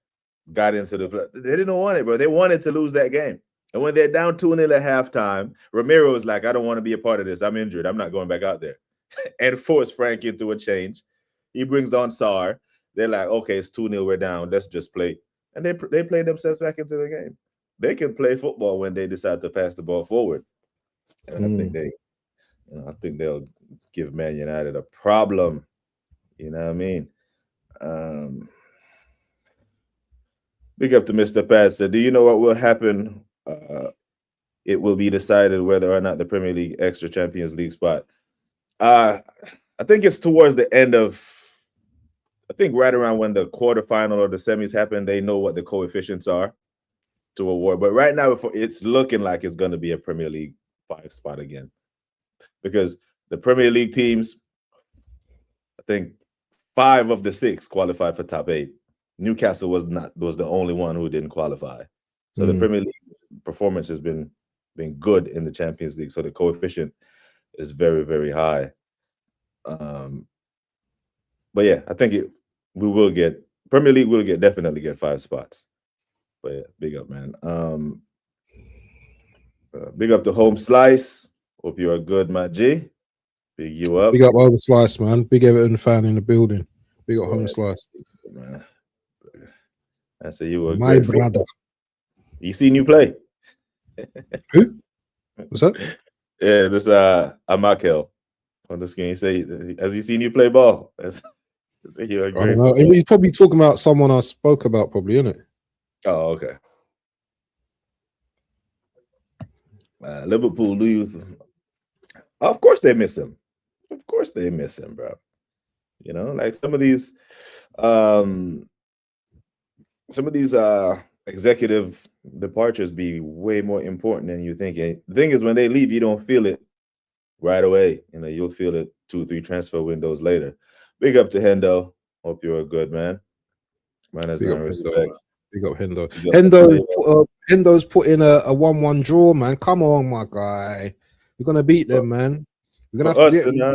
got into they didn't want it, bro. They wanted to lose that game. And when they're down 2-0 at halftime, Romero was like, I don't want to be a part of this. I'm injured. I'm not going back out there. And forced Frank into a change. He brings on Sarr. They're like, okay, it's 2-0. We're down. Let's just play. And they played themselves back into the game. They can play football when they decide to pass the ball forward. And I think they'll give Man United a problem. You know what I mean? Big up to Mr. Pat said, do you know what will happen? It will be decided whether or not the Premier League extra Champions League spot. I think it's towards the end of, I think right around when the quarterfinal or the semis happen, they know what the coefficients are to award. But right now, it's looking like it's going to be a Premier League 5 spot again. Because the Premier League teams, I think 5 of the 6 qualified for top 8. Newcastle was the only one who didn't qualify. So the Premier League performance has been good in the Champions League. So the coefficient is very, very high. But yeah, I think Premier League will definitely get 5 spots. But yeah, big up, man. Big up to Home Slice. Hope you are good, Matt G. Big you up. Big up Home Slice, man. Big Everton fan in the building. Big up Home Slice. Man. I say you were my brother. You seen you play? Who? What's that? Yeah, this Amakel on the screen. Has he seen you play ball? You're a great. I don't know. He's probably talking about someone I spoke about, probably, isn't it? Oh, okay. Liverpool, of course they miss him. Of course they miss him, bro. Like some of these executive departures be way more important than you think. And the thing is, when they leave, you don't feel it right away. You'll feel it 2-3 transfer windows later. Big up to Hendo. Hope you're a good man. Man has respect. Big up Hendo. Big up Hendo. Hendo's put in a 1-1 draw, man. Come on, my guy. We're gonna beat them, man. We're gonna For have to us get.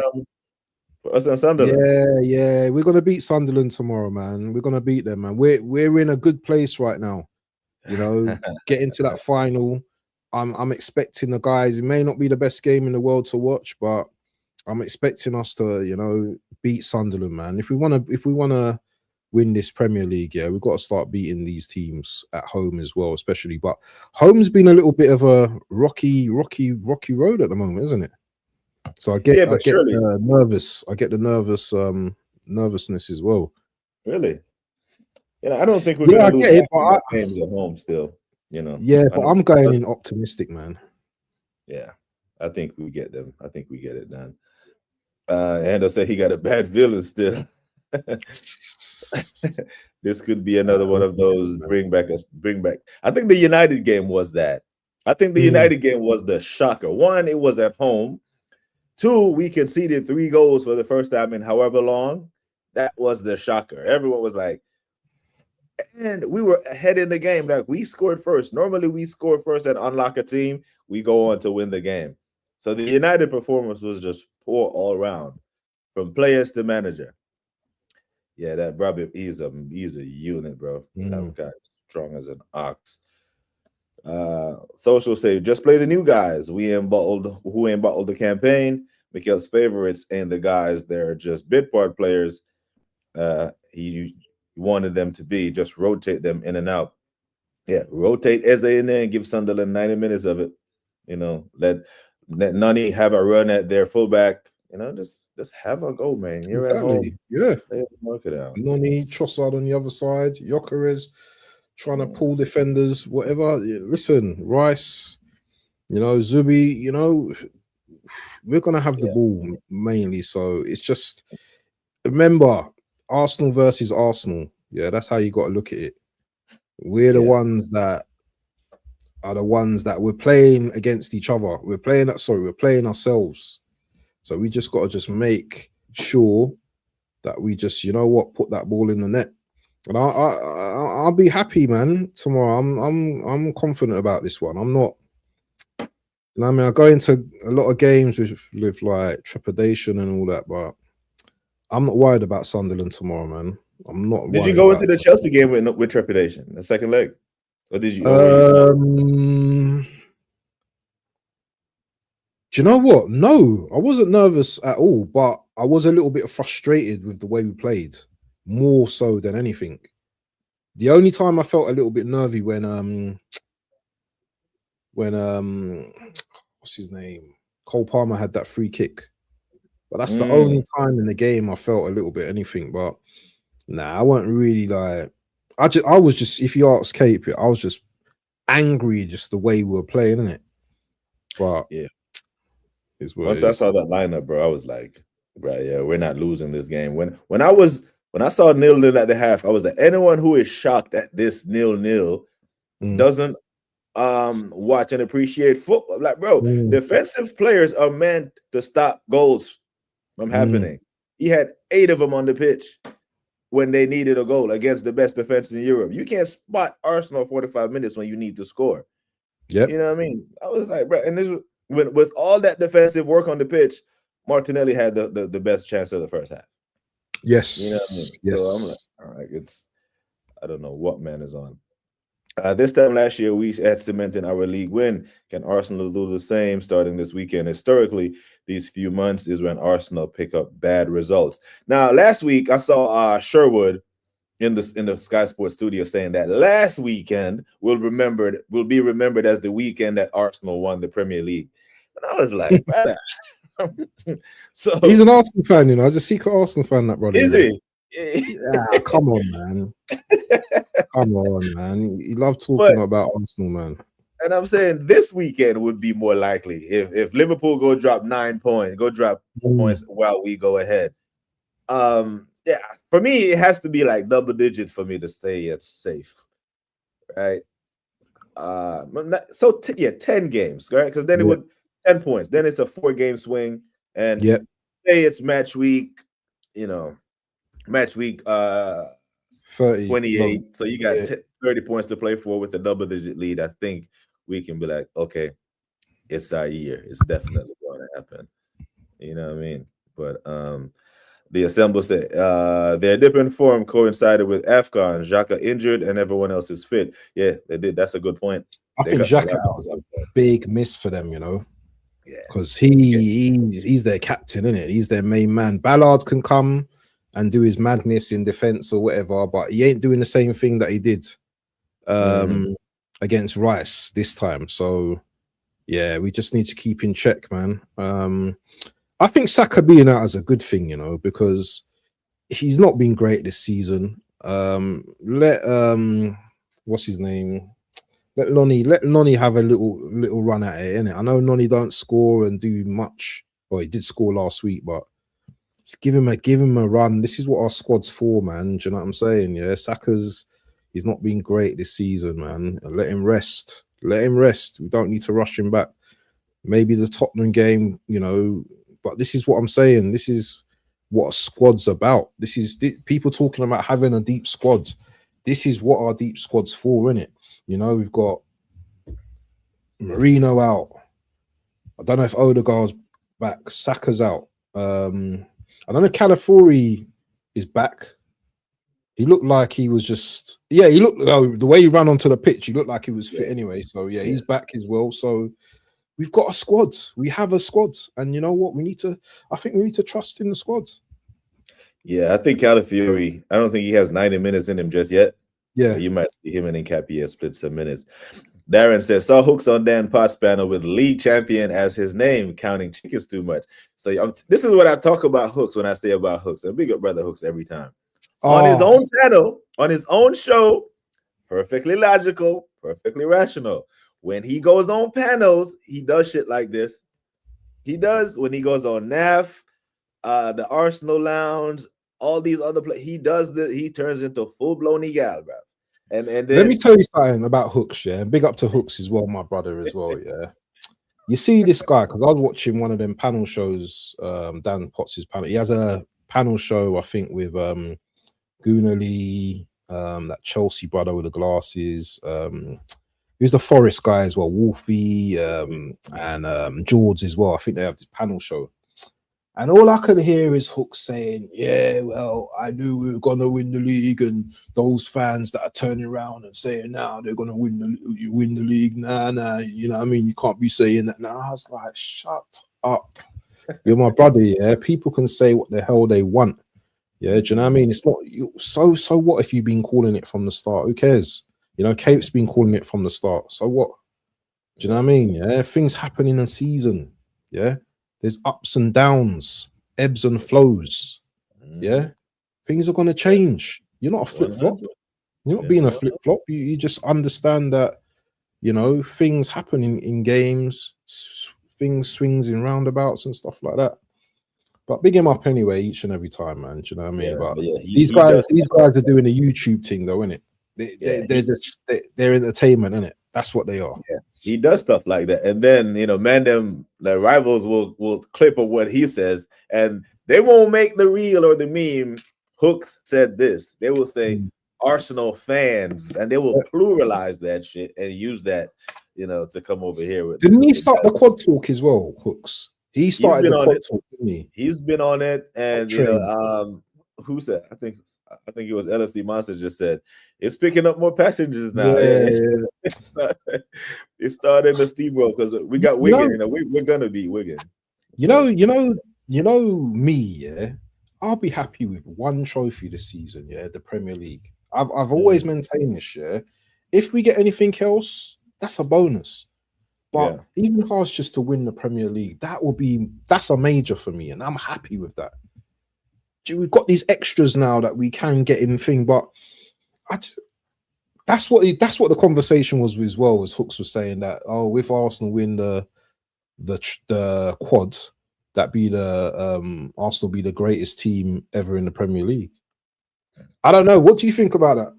for us and Sunderland. Yeah. We're gonna beat Sunderland tomorrow, man. We're gonna beat them, man. We're in a good place right now. You know, getting to that final. I'm expecting the guys. It may not be the best game in the world to watch, but I'm expecting us to, you know, beat Sunderland, man. If we wanna win this Premier League, yeah, we've got to start beating these teams at home as well, especially. But home's been a little bit of a rocky road at the moment, isn't it? So I get nervous. I get the nervousness as well. Really? I don't think we're gonna lose games at home still. Yeah, but I'm going in optimistic, man. Yeah, I think we get them. I think we get it done. Ando said he got a bad feeling still. This could be another one of those bring back. I think the United game was that. I think the United game was the shocker. One, it was at home. Two, we conceded 3 goals for the first time in however long. That was the shocker. Everyone was like, and we were ahead in the game. Like, we scored first. Normally, we score first and unlock a team. We go on to win the game. So the United performance was just poor all around, from players to manager. Yeah, that Robbie, he's a unit, bro. That guy strong as an ox. Social say, just play the new guys. Who ain't bottled the campaign. Miguel's favorites and the guys, they're just bit part players. He wanted them to be, just rotate them in and out. Yeah, rotate Eze in there and give Sunderland 90 minutes of it. Let Nani have a run at their fullback. Just have a go, man. You're at home. Yeah. Work it out. Nani, Trossard on the other side, Gyökeres trying to pull defenders, whatever. Listen, Rice, Zubi, we're gonna have the ball mainly. So it's just, remember, Arsenal versus Arsenal. Yeah, that's how you got to look at it. We're the ones that we're playing against each other. We're playing ourselves. So we just got to make sure that we just, put that ball in the net. And I'll be happy, man. Tomorrow, I'm confident about this one. I'm not. I go into a lot of games with like trepidation and all that, but I'm not worried about Sunderland tomorrow, man. I'm not. Did you go into the Chelsea game with trepidation, the second leg, or did you? Do you know what? No, I wasn't nervous at all, but I was a little bit frustrated with the way we played, more so than anything. The only time I felt a little bit nervy when what's his name? Cole Palmer had that free kick. But that's the only time in the game I felt a little bit anything. But I wasn't really like. I was just, if you ask Cape, I was just angry, just the way we were playing, innit? But yeah, once I saw that lineup, bro, I was like, right, yeah, we're not losing this game. When I saw 0-0 at the half, I was like, anyone who is shocked at this 0-0 doesn't watch and appreciate football. Like, bro, defensive players are meant to stop goals from happening. He had 8 of them on the pitch when they needed a goal against the best defense in Europe. You can't spot Arsenal 45 minutes when you need to score. Yeah, you know what I mean? I was like, bro, and this with all that defensive work on the pitch, Martinelli had the best chance of the first half. Yes, you know what I mean? Yes. So I'm like, all right, I don't know what man is on. This time last year, we had cemented our league win. Can Arsenal do the same starting this weekend? Historically, these few months is when Arsenal pick up bad results. Now, last week, I saw Sherwood in the Sky Sports studio saying that last weekend will be remembered as the weekend that Arsenal won the Premier League. And I was like, so he's an Arsenal fan, He's a secret Arsenal fan, that brother. Is he? Yeah, come on, man. Come on, man. He loved talking about Arsenal, man. And I'm saying this weekend would be more likely if Liverpool go drop points while we go ahead. Yeah, for me, it has to be like double digits for me to say it's safe, right? 10 games, right? Because then it would 10 points. Then it's a 4-game swing, and say it's match week, match week 30, 28. So you got 30 points to play for with a double-digit lead, I think we can be like, okay, it's our year. It's definitely going to happen. You know what I mean? But the Assemble said their dip in form coincided with AFCON. Xhaka injured and everyone else is fit. Yeah, they did. That's a good point. I They think got Xhaka was a big miss for them, yeah. because he's their captain, isn't it? He's their main man. Ballard can come and do his madness in defense or whatever, but he ain't doing the same thing that he did against Rice this time. So yeah, we just need to keep in check, man. I think Saka being out is a good thing, because he's not been great this season. Let what's his name? Let Lonnie have a little run at it, innit? I know Lonnie don't score and do much. Well, he did score last week, but just give him a run. This is what our squad's for, man. Do you know what I'm saying? Yeah, he's not been great this season, man. Let him rest. Let him rest. We don't need to rush him back. Maybe the Tottenham game, but this is what I'm saying. This is what a squad's about. This is people talking about having a deep squad. This is what our deep squad's for, innit? We've got Marino out. I don't know if Odegaard's back. Saka's out. I don't know if Calafiori is back. He looked like he was just... Yeah, he looked... the way he ran onto the pitch, he looked like he was fit anyway. So, yeah, he's back as well. So, we've got a squad. We have a squad. And you know what? I think we need to trust in the squad. Yeah, I think Calafiori, I don't think he has 90 minutes in him just yet. Yeah. So you might see him and Nkapia split some minutes. Darren says, saw Hooks on Dan Potts panel with league champion as his name, counting chickens too much. So this is what I talk about Hooks when I say about Hooks. A big up brother Hooks every time. On his own panel, on his own show, perfectly logical, perfectly rational. When he goes on panels, he does shit like this. He does when he goes on NAF, the Arsenal Lounge, all these other places. He does this. He turns into full-blown egal, bro. And then let me tell you something about Hooks, yeah. Big up to Hooks as well, my brother as well, yeah. You see this guy, because I was watching one of them panel shows, Dan Potts' panel. He has a panel show, I think, with Goonally, that Chelsea brother with the glasses. Who's the Forest guy as well, Wolfie, and George as well. I think they have this panel show. And all I can hear is Hooks saying, yeah, well, I knew we were going to win the league, and those fans that are turning around and saying, now they're going to win the league. Nah, you know what I mean? You can't be saying that. Now I was like, shut up. You're my brother, yeah? People can say what the hell they want. Yeah, do you know what I mean? It's not, so what if you've been calling it from the start? Who cares? Cape's been calling it from the start. So what? Do you know what I mean? Yeah, things happen in a season. Yeah. There's ups and downs, ebbs and flows. Yeah, things are going to change. You're not a flip flop. You're not being a flip flop. You just understand that, things happen in games, things swings in roundabouts and stuff like that. But big him up anyway, each and every time, man. Do you know what I mean? But these guys are doing a YouTube thing, though, innit? They're entertainment, innit? That's what they are. Yeah, he does stuff like that, and then the rivals will clip of what he says, and they won't make the reel or the meme. Hooks said this. They will say Arsenal fans, and they will pluralize that shit and use that, to come over here with. Didn't he start the quad talk as well, Hooks? He started the quad talk, didn't he? He's been on it, and who said? I think it was LFC Monster just said it's picking up more passengers now. Yeah. It's starting to steamroll because we got Wigan. We're gonna beat Wigan. You know me, yeah. I'll be happy with one trophy this season, yeah, the Premier League. I've always maintained this, yeah. If we get anything else, that's a bonus. But even if I was just to win the Premier League, that's a major for me, and I'm happy with that. We've got these extras now that we can get in thing, but that's what the conversation was as well, as Hooks was saying that, if Arsenal win the quad, that be the Arsenal be the greatest team ever in the Premier League. I don't know. What do you think about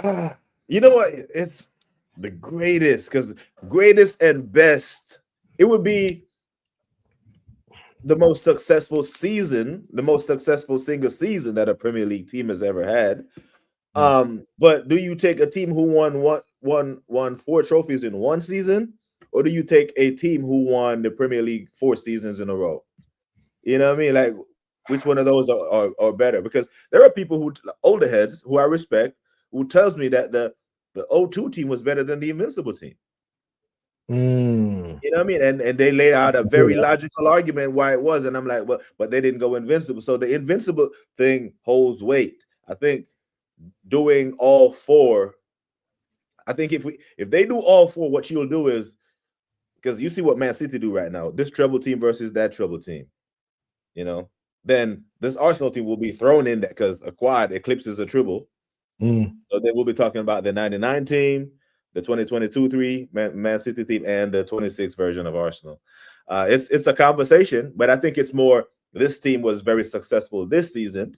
that? You know what? It's the greatest, because greatest and best. It would be the most successful season, the most successful single season that a Premier League team has ever had. But do you take a team who won 4 trophies in one season, or do you take a team who won the Premier League 4 seasons in a row? You know what I mean? Like, which one of those are better? Because there are people who older heads who I respect who tells me that the 02 team was better than the Invincible team. Mm. You know what I mean? And they laid out a very logical argument why it was, and I'm like, well, but they didn't go Invincible, so the Invincible thing holds weight. I think doing all 4. I think if they do all 4, what you'll do is, because you see what Man City do right now, this treble team versus that treble team, you know, then this Arsenal team will be thrown in there because a quad eclipses a triple. So then we'll be talking about the 99 team, the 2022 Man City team, and the 26 version of Arsenal. It's a conversation, but I think it's more this team was very successful this season,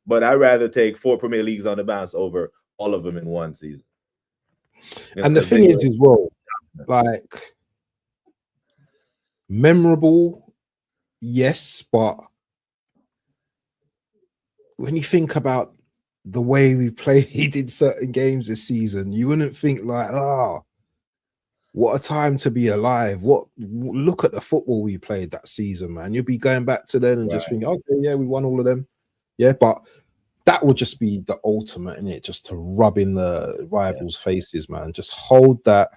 but I'd rather take 4 Premier Leagues on the bounce over all of them in one season. You know, And the thing is as well, like, memorable, yes, but when you think about the way we played in certain games this season, you wouldn't think like, what a time to be alive. Look at the football we played that season, man. You'll be going back to then and just thinking, okay, yeah, we won all of them. Yeah, but that would just be the ultimate, innit? Just to rub in the rivals' faces, man. Just hold that,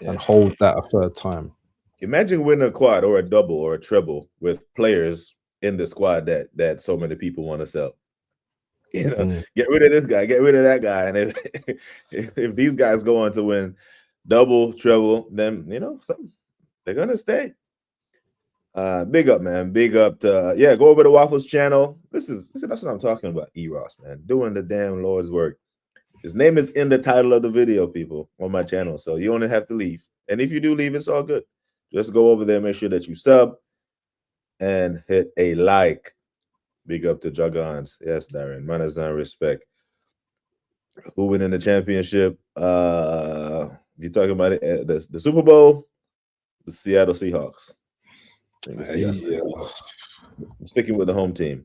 and hold that a third time. Imagine winning a quad or a double or a treble with players in the squad that so many people want to sell. You know, get rid of this guy, get rid of that guy, and if these guys go on to win double, treble, then you know they're gonna stay. Big up, man. Big up to go over to Waffles channel. That's what I'm talking about. Ross, man, doing the damn Lord's work. His name is in the title of the video, people, on my channel, so you only have to leave. And if you do leave, it's all good. Just go over there, make sure that you sub and hit a like. Big up to Juggons. Yes, Darren. Manners and respect. Who winning the championship? You're talking about it, the Super Bowl, the Seattle Seahawks. I'm sticking with the home team.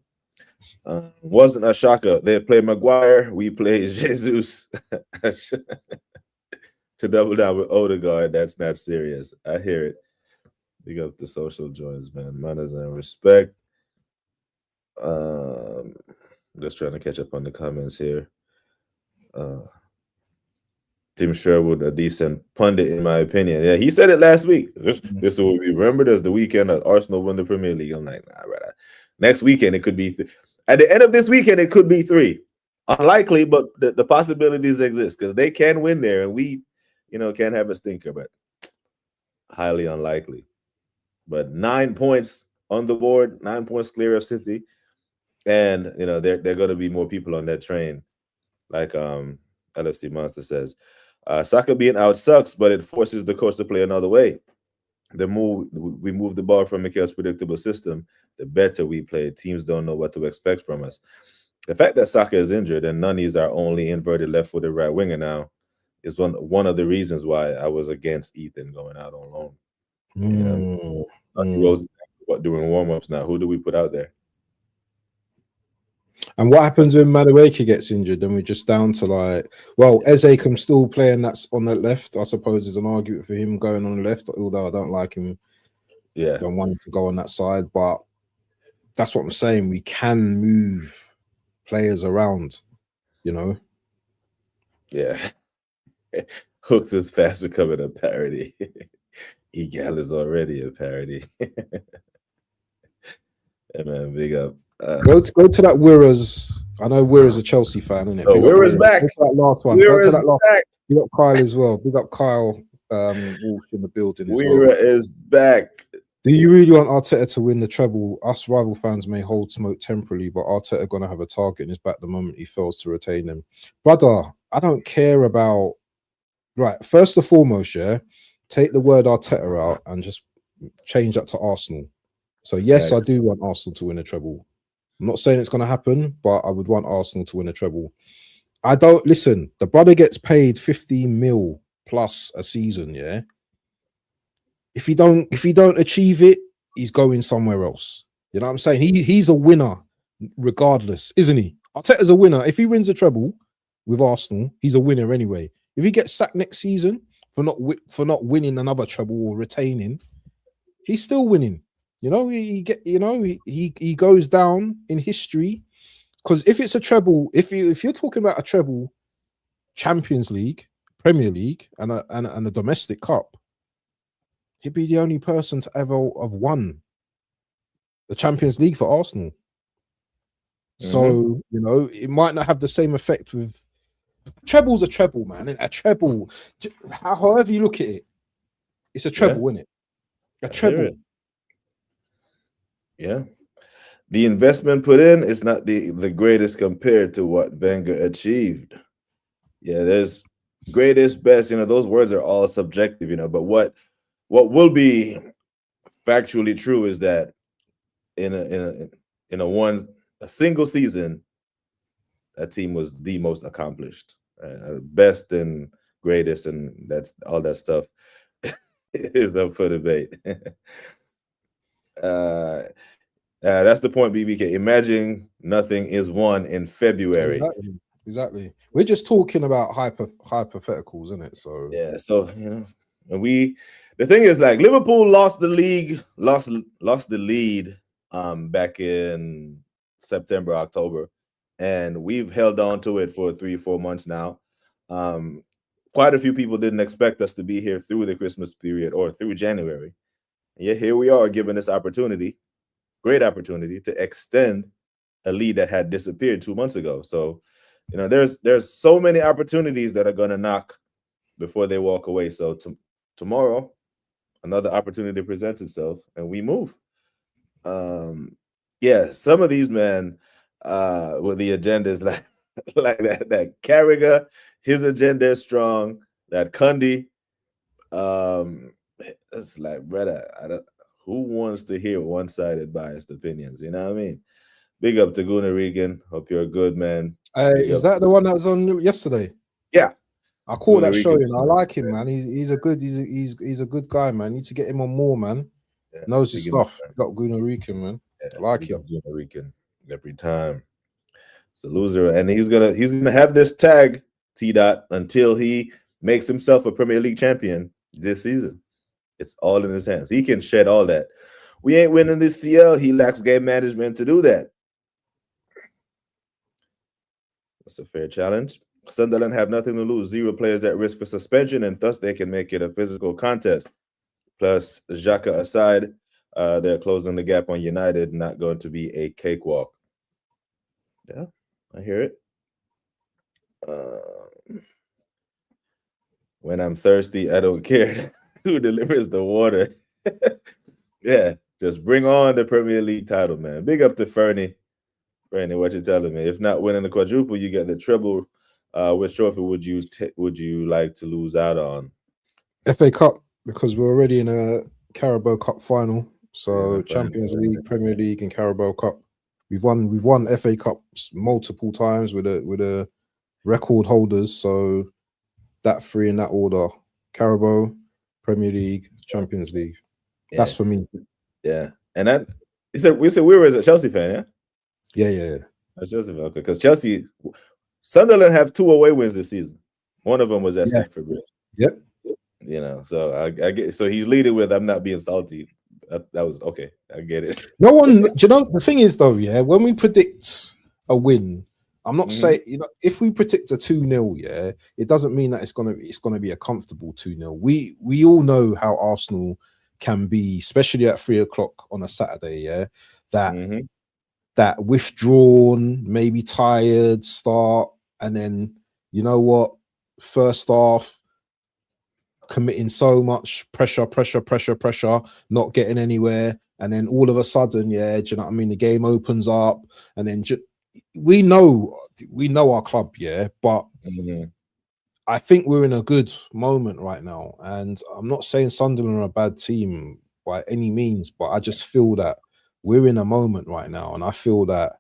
Wasn't a shocker. They played Maguire. We played Jesus to double down with Odegaard. That's not serious. I hear it. Big up the social joins, man. Manners and respect. Just trying to catch up on the comments here. Tim Sherwood, a decent pundit, in my opinion. Yeah, he said it last week. This will be remembered as the weekend that Arsenal won the Premier League. I'm like, nah, right. Next weekend, it could be at the end of this weekend, it could be 3. Unlikely, but the possibilities exist because they can win there, and we, can have a stinker, but highly unlikely. But 9 points on the board, 9 points clear of City. And there are going to be more people on that train, like LFC Monster says. Saka being out sucks, but it forces the coach to play another way. We move the ball from Mikel's predictable system. The better we play, teams don't know what to expect from us. The fact that Saka is injured and Nunny's our only inverted left-footed right winger now is one of the reasons why I was against Ethan going out on loan. Rose doing warm-ups now. Who do we put out there? And what happens when Madueke gets injured? Then we're just down to Eze can still play, and that's on the left. I suppose there's an argument for him going on the left, although I don't like him. Yeah, don't want him to go on that side. But that's what I'm saying. We can move players around, Yeah. Hooks is fast becoming a parody. Egal is already a parody. Yeah, man, big up. Go to that Wirra's. I know Wirra's a Chelsea fan, isn't it? Oh, Wirra's back. Go to that last one. Go to that last one. Big up Kyle as well. Big up Kyle Walsh in the building as Wirra is back. Do you really want Arteta to win the treble? Us rival fans may hold smoke temporarily, but Arteta going to have a target in his back the moment he fails to retain them. Brother, I don't care about... Right, first and foremost, take the word Arteta out and just change that to Arsenal. So, yes, I do want Arsenal to win a treble. I'm not saying it's going to happen, but I would want Arsenal to win a treble. I don't... Listen, the brother gets paid 15 mil plus a season, yeah? if he don't achieve it, he's going somewhere else. You know what I'm saying? He's a winner regardless, isn't he? Arteta's a winner. If he wins a treble with Arsenal, he's a winner anyway. If he gets sacked next season for not winning another treble or retaining, he's still winning. You know, he goes down in history because if it's a treble, if you're talking about a treble, Champions League, Premier League, and a domestic cup, he'd be the only person to ever have won the Champions League for Arsenal. So, you know, it might not have the same effect with treble's a treble, man. A treble, however you look at it, it's a treble, isn't it? A treble. Yeah. The investment put in is not the greatest compared to what Wenger achieved. Yeah, there's greatest, best, you know, those words are all subjective, you know, but what will be factually true is that in a single season, that team was the most accomplished, best and greatest, and that's all that stuff is up for debate. That's the point, BBK. Imagine nothing is won in February. Exactly. We're just talking about hypotheticals, isn't it? So yeah. So you know, and the thing is, like, Liverpool lost the league, lost the lead back in September, October, and we've held on to it for 3-4 months now. Quite a few people didn't expect us to be here through the Christmas period or through January. And yet here we are, given this opportunity, great opportunity to extend a lead that had disappeared 2 months ago. So, you know, there's so many opportunities that are going to knock before they walk away. So tomorrow, another opportunity presents itself, and we move. Yeah, some of these men with the agendas like that Carragher, his agenda is strong. That Cundy, it's like, brother, who wants to hear one-sided biased opinions? You know what I mean? Big up to Gunnar Regan. Hope you're a good man. Is that the one that was on yesterday? Yeah, I caught that show. I like him, man. He's a good guy, man. Need to get him on more, man. Yeah, knows his stuff. Got Gunnar Regan, man. Yeah, I like him. Gunnar Regan every time. It's a loser, and he's gonna have this tag T-Dot until he makes himself a Premier League champion this season. It's all in his hands. He can shed all that. We ain't winning this CL. He lacks game management to do that. That's a fair challenge. Sunderland have nothing to lose. 0 players at risk for suspension, and thus they can make it a physical contest. Plus, Xhaka aside, they're closing the gap on United. Not going to be a cakewalk. Yeah, I hear it. When I'm thirsty, I don't care who delivers the water. Yeah, just bring on the Premier League title, man. Big up to Fernie. Fernie, what you telling me? If not winning the quadruple, you get the treble. Which trophy would you like to lose out on? FA Cup, because we're already in a Carabao Cup final. So Champions League, Premier League, and Carabao Cup. We've won FA Cups multiple times with a record holders. So that 3 in that order: Carabao, Premier League, Champions League. Yeah. That's for me. Yeah, and that we said we were as a Chelsea fan, yeah. Yeah. That's Chelsea fan, okay. Because Sunderland have 2 away wins this season. One of them was at Stamford Bridge. Yep. You know, so I get. So he's leading with "I'm not being salty." That was okay. I get it. No one, you know, the thing is though, yeah, when we predict a win, I'm not saying, you know, if we predict a 2-0, yeah, it doesn't mean that it's gonna be a comfortable 2-0. We all know how Arsenal can be, especially at 3 o'clock on a Saturday, yeah. That withdrawn, maybe tired start, and then you know what, first half committing so much pressure, not getting anywhere, and then all of a sudden, yeah, do you know what I mean? The game opens up, and then we know our club, yeah, but I think we're in a good moment right now, and I'm not saying Sunderland are a bad team by any means, but I just feel that we're in a moment right now, and I feel that,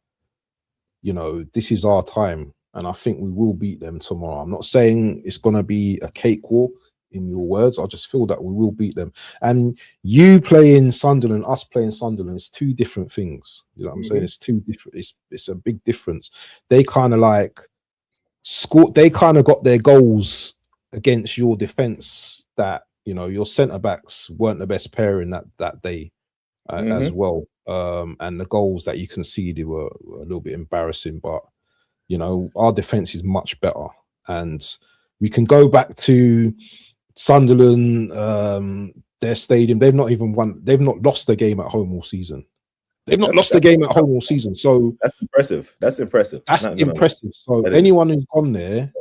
you know, this is our time, and I think we will beat them tomorrow. I'm not saying it's going to be a cakewalk. in your words. I just feel that we will beat them. And you playing Sunderland, us playing Sunderland, is two different things. You know what I'm saying? It's two different. It's a big difference. They kind of like score. They kind of got their goals against your defense. That your centre backs weren't the best pairing that day as well. And the goals that you conceded were a little bit embarrassing, but our defense is much better, and we can go back to Sunderland, their stadium. They've not lost a game at home all season. They've not lost a game at home all season. So that's impressive. That's impressive. So anyone who's gone there,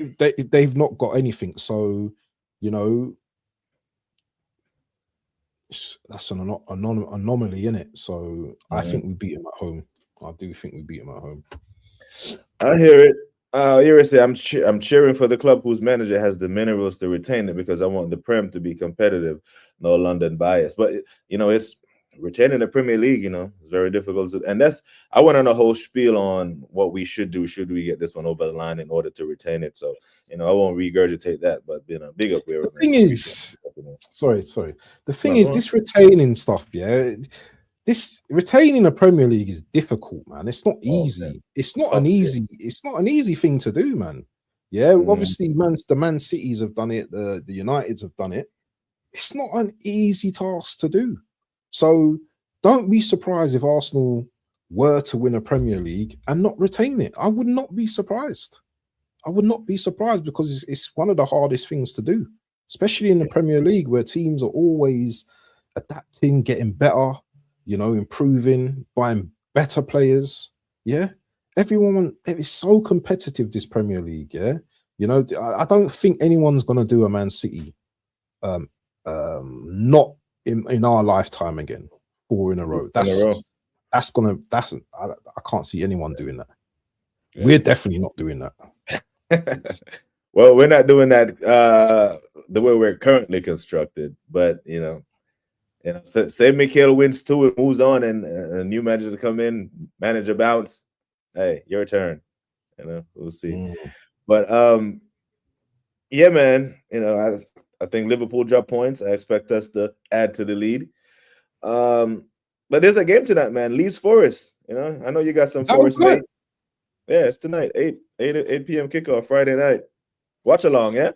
they've not got anything. So that's an anomaly in it. So I think we beat them at home. I do think we beat them at home. I hear it. Iris, I'm cheering for the club whose manager has the minerals to retain it, because I want the Prem to be competitive, no London bias. But it's retaining the Premier League. It's very difficult. And I went on a whole spiel on what we should do. Should we get this one over the line in order to retain it? So I won't regurgitate that. But big up here. The thing is, sorry. The thing is, this retaining stuff, this retaining a Premier League is difficult, man. It's not easy. It's not an easy thing to do, man. Yeah, obviously, the Man Cities have done it, the Uniteds have done it. It's not an easy task to do. So don't be surprised if Arsenal were to win a Premier League and not retain it. I would not be surprised. Because it's one of the hardest things to do, especially in the Premier League, where teams are always adapting, getting better, improving, buying better players. Yeah. Everyone, it's so competitive, this Premier League. Yeah. I don't think anyone's going to do a Man City not in our lifetime again, 4 in a row. I can't see anyone doing that. Yeah. We're definitely not doing that. Well, we're not doing that the way we're currently constructed, but say Mikel wins 2 and moves on, and a new manager to come in, manager bounce. Hey, your turn. We'll see. But yeah, man. I think Liverpool drop points. I expect us to add to the lead. But there's a game tonight, man. Leeds Forest. I know you got some Forest mates. Yeah, it's tonight. 8 p.m. kickoff Friday night. Watch along, yeah.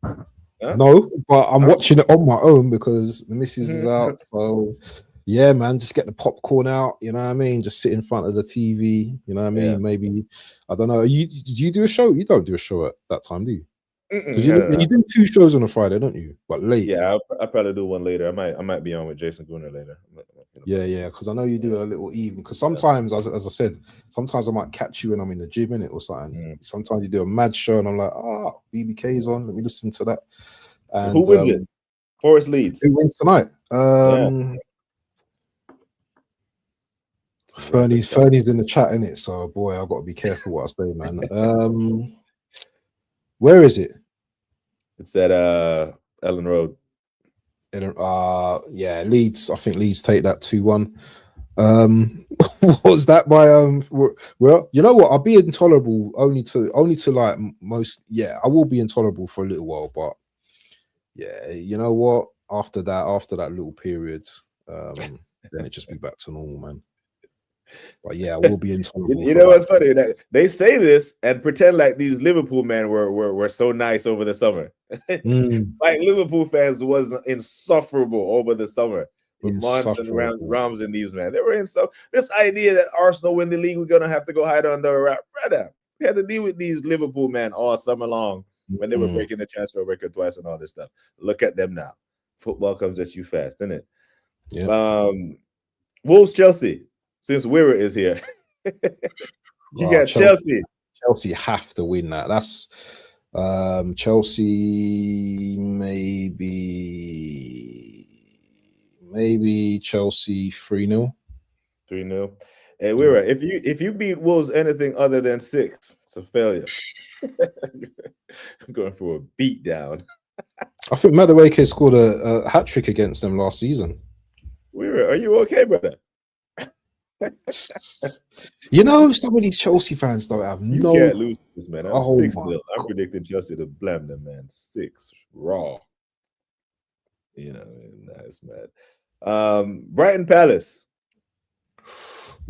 Huh? No, but I'm watching it on my own because the missus is out. So yeah, man, just get the popcorn out. You know what I mean? Just sit in front of the TV. You know what I mean? Yeah. Maybe I don't know. Did you do a show? You don't do a show at that time, do you? You do 2 shows on a Friday, don't you? But late. Yeah, I'll probably do one later. I might be on with Jason Gunner later. Yeah, because I know you do a little evening. Because sometimes, as I said, sometimes I might catch you when I'm in the gym in it or something. Sometimes you do a mad show and I'm like, BBK's on. Let me listen to that. And who wins it? Forest Leeds. Who wins tonight? Fernie's in the chat, innit? So boy, I've got to be careful what I say, man. Where is it? It's at Ellen Road. Yeah, Leeds. I think Leeds take that 2-1. What was that by well, you know what? I'll be intolerable only to like most. Yeah, I will be intolerable for a little while, but yeah, you know what? After that little period, then it just be back to normal, man. But yeah, I will be intolerable. You know what's funny? That they say this and pretend like these Liverpool men were so nice over the summer. Like Liverpool fans was insufferable over the summer with Mons and Rams and these men. They were this idea that Arsenal win the league, we're gonna have to go hide under a wrap. Brother, we had to deal with these Liverpool men all summer long when they were breaking the transfer record twice and all this stuff. Look at them now. Football comes at you fast, isn't it? Yeah. Wolves Chelsea. Since Weir is here, you got Chelsea. Chelsea have to win that. That's Chelsea. Maybe Chelsea 3-0. 3-0. Hey, Weir, if you beat Wolves anything other than 6, it's a failure. I'm going for a beat down. I think Madueke scored a hat trick against them last season. Weir, are you okay, brother? You know, some of these Chelsea fans don't have You no. can't lose this, man. I'm Oh 6-0. my I'm God. predicting Chelsea to blam them, man. 6 raw. You know, nice, man. Brighton Palace.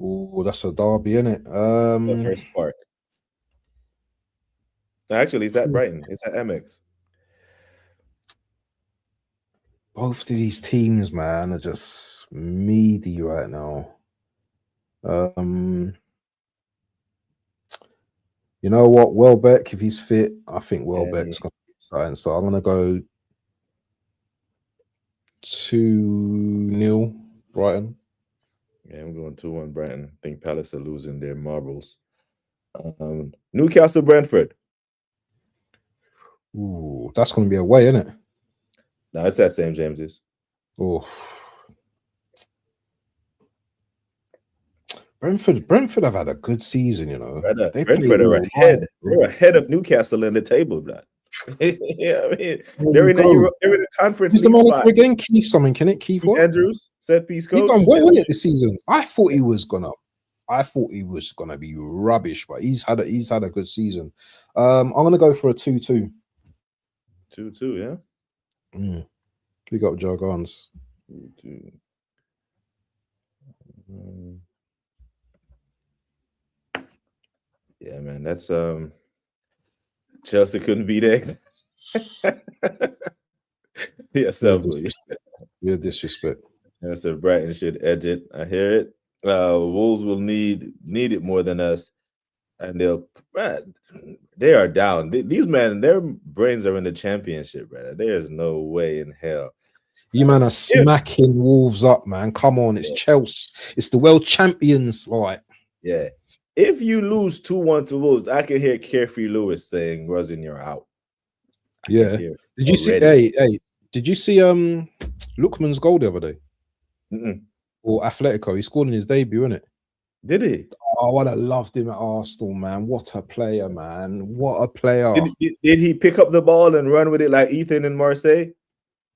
Oh, that's a derby, innit? First spark. Actually, it's at Brighton. It's at MX. Both of these teams, man, are just meaty right now. You know what? Welbeck, if he's fit, I think Welbeck's going to be starting. So I'm going to go 2-0 Brighton. Yeah, I'm going 2-1 Brighton. I think Palace are losing their marbles. Newcastle Brentford. Ooh, that's going to be away, isn't it? No, it's at St. James's. Oh, Brentford have had a good season, you know. They Brentford are ahead. They're ahead of Newcastle in the table, blood. Yeah, I mean, they're in the conference. Who's the manager again? Keith something, can it? Keith what? Andrews, set piece coach. He's done well, wasn't it, this season? I thought he was gonna be rubbish, but he's had a good season. I'm gonna go for a 2-2. 2-2, yeah. Big up Jargons. 2-2. Yeah, man, that's Chelsea couldn't beat it. Yeah, yeah, disrespect. Yeah, so Brighton should edge it. I hear it. Wolves will need it more than us, and they are down. These men, their brains are in the championship, brother. There's no way in hell. You man are smacking Wolves up, man. Come on, it's Chelsea. It's the world champions, like. Yeah. If you lose 2-1 to Wolves, I can hear Carefree Lewis saying, "Rosin, you're out." Yeah. Did you see? Hey, did you see Lookman's goal the other day? Or Atletico? He scored in his debut, innit? Did he? Oh, I would have loved him at Arsenal, man. What a player, man. What a player. Did he pick up the ball and run with it like Ethan in Marseille?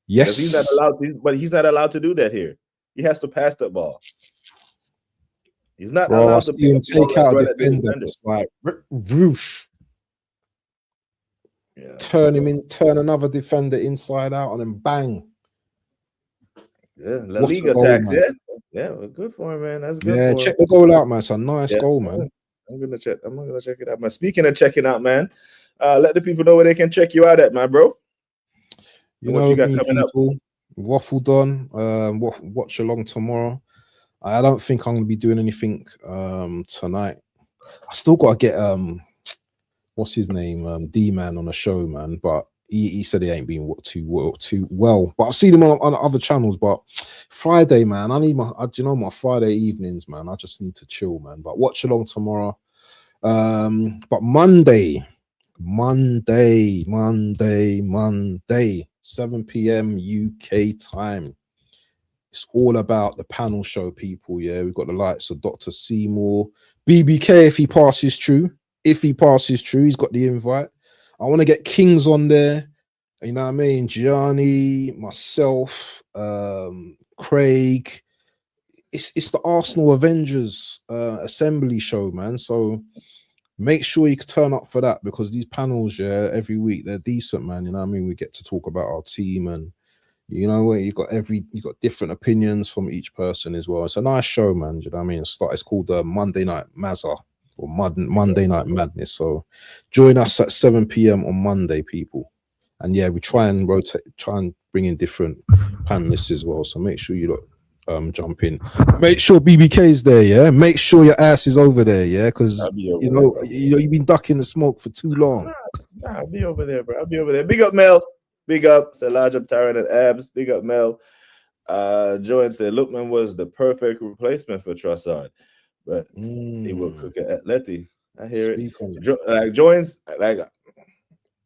Yes. He's not allowed, but he's not allowed to do that here. He has to pass the ball. He's not allowed to see him take out a defender. It's like whoosh. Yeah, turn another defender inside out, and then bang. Yeah, La Liga tax. Yeah, well, good for him, man. That's good. Yeah, for check him. the goal out, man. It's a nice goal, man. I'm gonna check it out, man. Speaking of checking out, man, let the people know where they can check you out at, my bro. You know what you got coming up. Waffle done. Watch along tomorrow. I don't think I'm gonna be doing anything tonight. I still gotta get what's his name, D-Man on a show, man. But he said he ain't been too well. But I've seen him on other channels. But Friday, man, I need my Friday evenings, man. I just need to chill, man. But watch along tomorrow. But Monday, 7 p.m. UK time. It's all about the panel show, people. Yeah, we've got the likes of Dr. Seymour, BBK if he passes through. If he passes through, he's got the invite. I want to get Kings on there. You know what I mean? Gianni, myself, Craig. It's the Arsenal Avengers assembly show, man. So make sure you can turn up for that, because these panels, yeah, every week they're decent, man. You know what I mean? We get to talk about our team, and you know what? You got different opinions from each person as well. It's a nice show, man. You know what I mean? It's called Monday Night Mazza, or Monday Night Madness. So join us at 7 p.m. on Monday, people. And yeah, we try and bring in different panelists as well. So make sure you jump in. Make sure BBK is there, yeah. Make sure your ass is over there, yeah, because you've been ducking the smoke for too long. Nah, I'll be over there, bro. I'll be over there. Big up, Mel. Big up. Say large up Tyron and Abs. Big up, Mel. Joanne said Lookman was the perfect replacement for Trossard, but he will cook at Atleti. I hear it. Joanne's like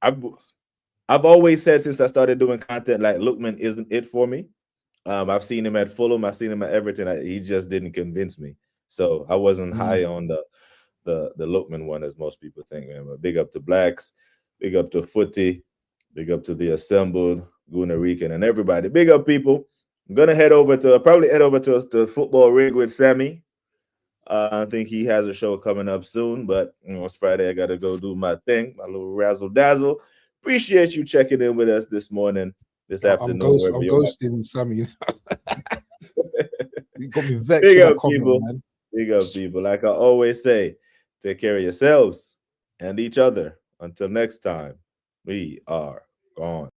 I've always said since I started doing content, like Lookman isn't it for me. I've seen him at Fulham. I've seen him at Everton. He just didn't convince me. So I wasn't high on the Lookman one, as most people think, man. But big up to Blacks. Big up to Footy. Big up to the assembled Guna Rican and everybody. Big up, people. I'm gonna probably head over to Football Rig with Sammy. I think he has a show coming up soon, but it's Friday. I got to go do my thing, my little razzle dazzle. Appreciate you checking in with us this morning, this afternoon. I'm ghosting Sammy. You got me vexed Big with up, that comment, people. man. Big up, people. Like I always say, take care of yourselves and each other. Until next time, we are gone.